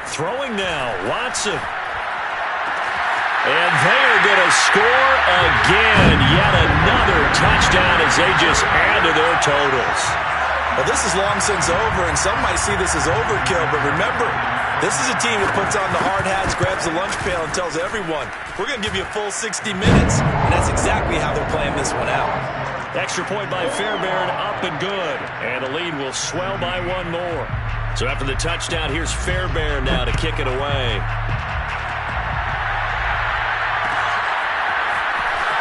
Throwing now, Watson. And they are going to score again. Yet another touchdown as they just add to their totals. Well, this is long since over, and some might see this as overkill. But remember, this is a team that puts on the hard hats, grabs the lunch pail, and tells everyone, we're going to give you a full 60 minutes. And that's exactly how they're playing this one out. Extra point by Fairbairn, up and good. And the lead will swell by 1 more. So after the touchdown, here's Fairbairn now to kick it away.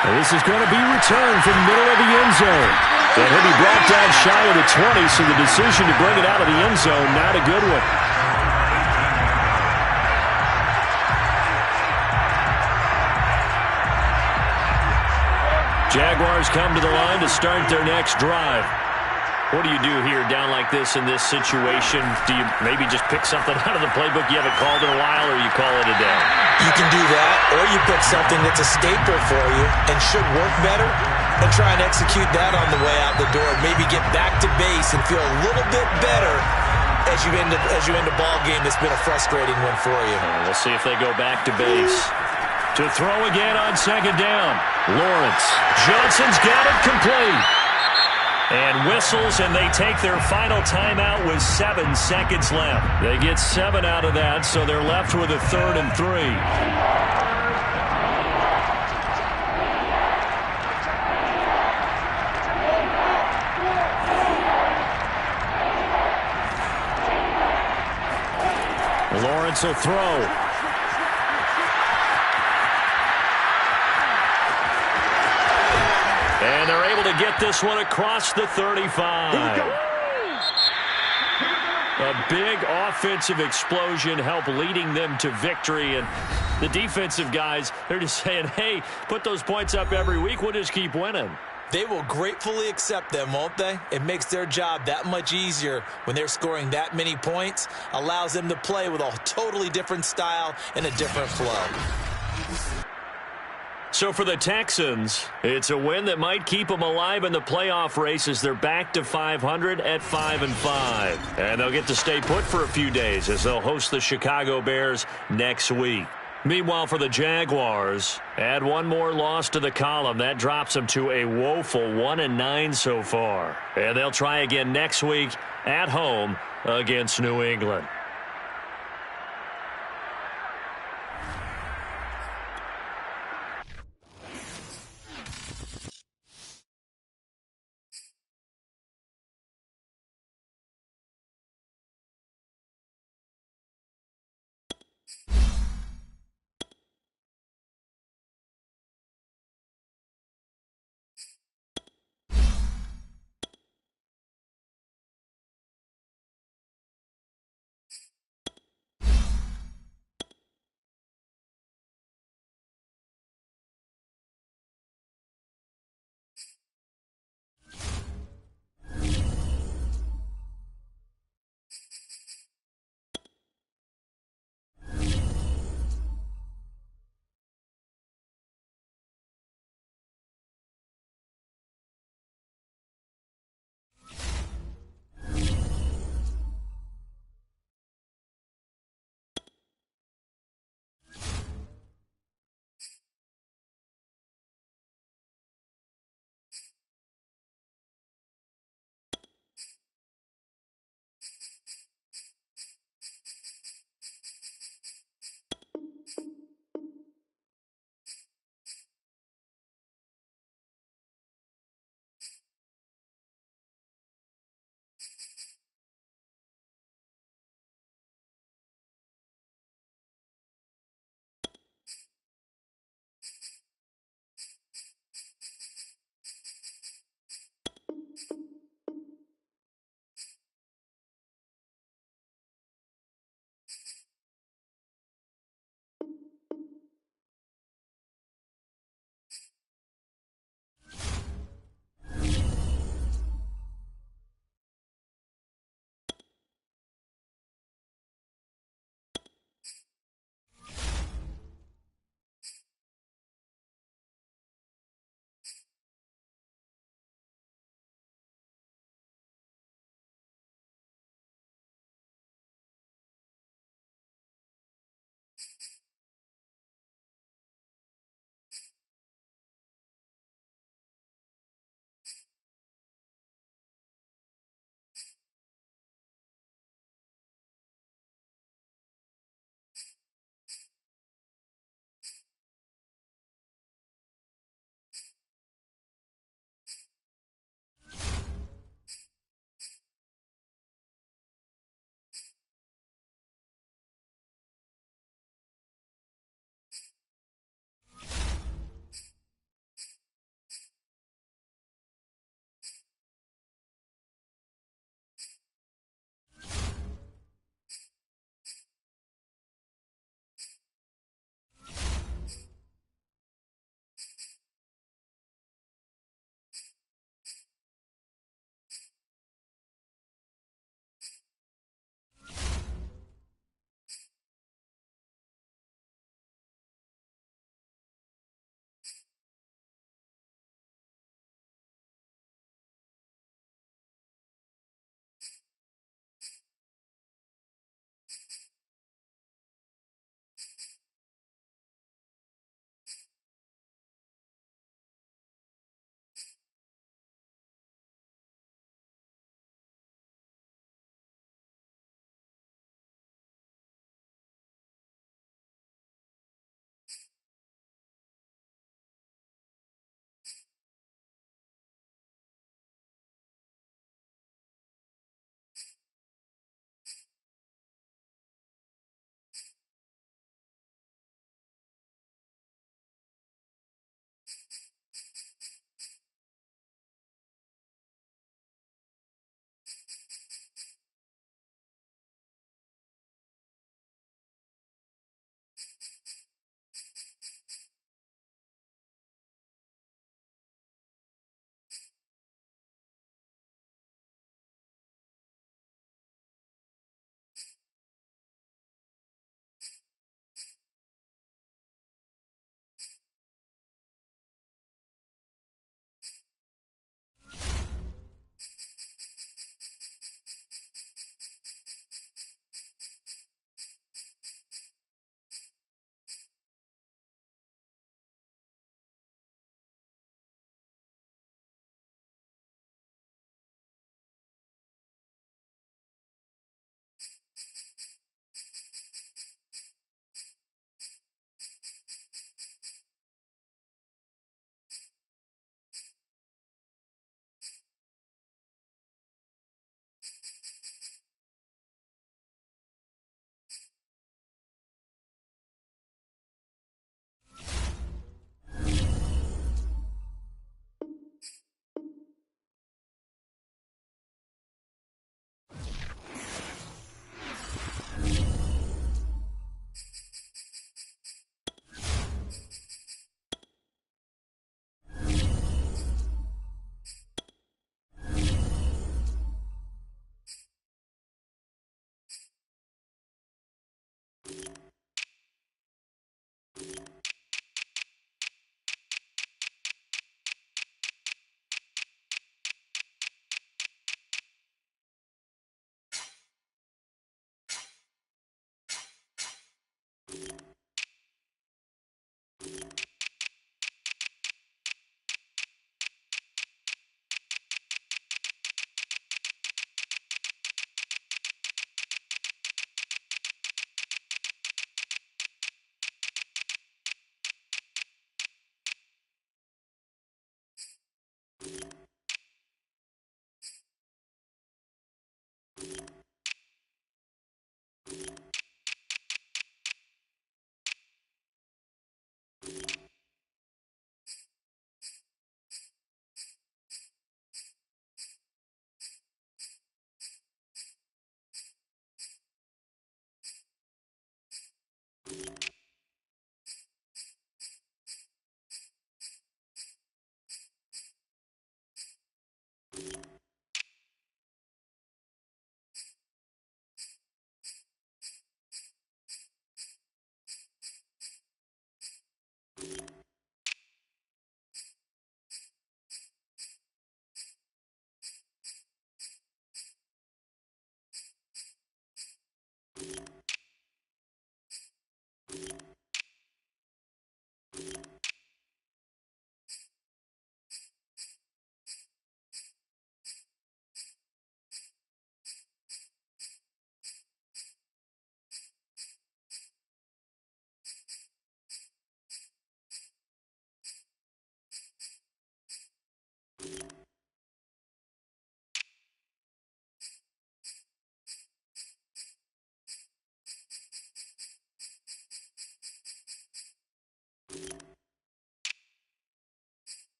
This is going to be returned from the middle of the end zone. And he'll be brought down shy of the 20, so the decision to bring it out of the end zone, not a good one. Jaguars come to the line to start their next drive. What do you do here down like this in this situation? Do you maybe just pick something out of the playbook you haven't called in a while, or you call it a day? You can do that, or you pick something that's a staple for you and should work better and try and execute that on the way out the door and maybe get back to base and feel a little bit better as you end a ball game that's been a frustrating one for you. We'll see if they go back to base. To throw again on 2nd down. Lawrence. Johnson's got it complete. And whistles, and they take their final timeout with 7 seconds left. They get 7 out of that, so they're left with a 3rd and 3. Lawrence will throw. And they're able to get this one across the 35. A big offensive explosion helped leading them to victory. And the defensive guys, they're just saying, hey, put those points up every week. We'll just keep winning. They will gratefully accept them, won't they? It makes their job that much easier when they're scoring that many points. Allows them to play with a totally different style and a different flow. So for the Texans, it's a win that might keep them alive in the playoff race as they're back to 500 at 5-5. And they'll get to stay put for a few days as they'll host the Chicago Bears next week. Meanwhile, for the Jaguars, add one more loss to the column. That drops them to a woeful 1-9 so far. And they'll try again next week at home against New England.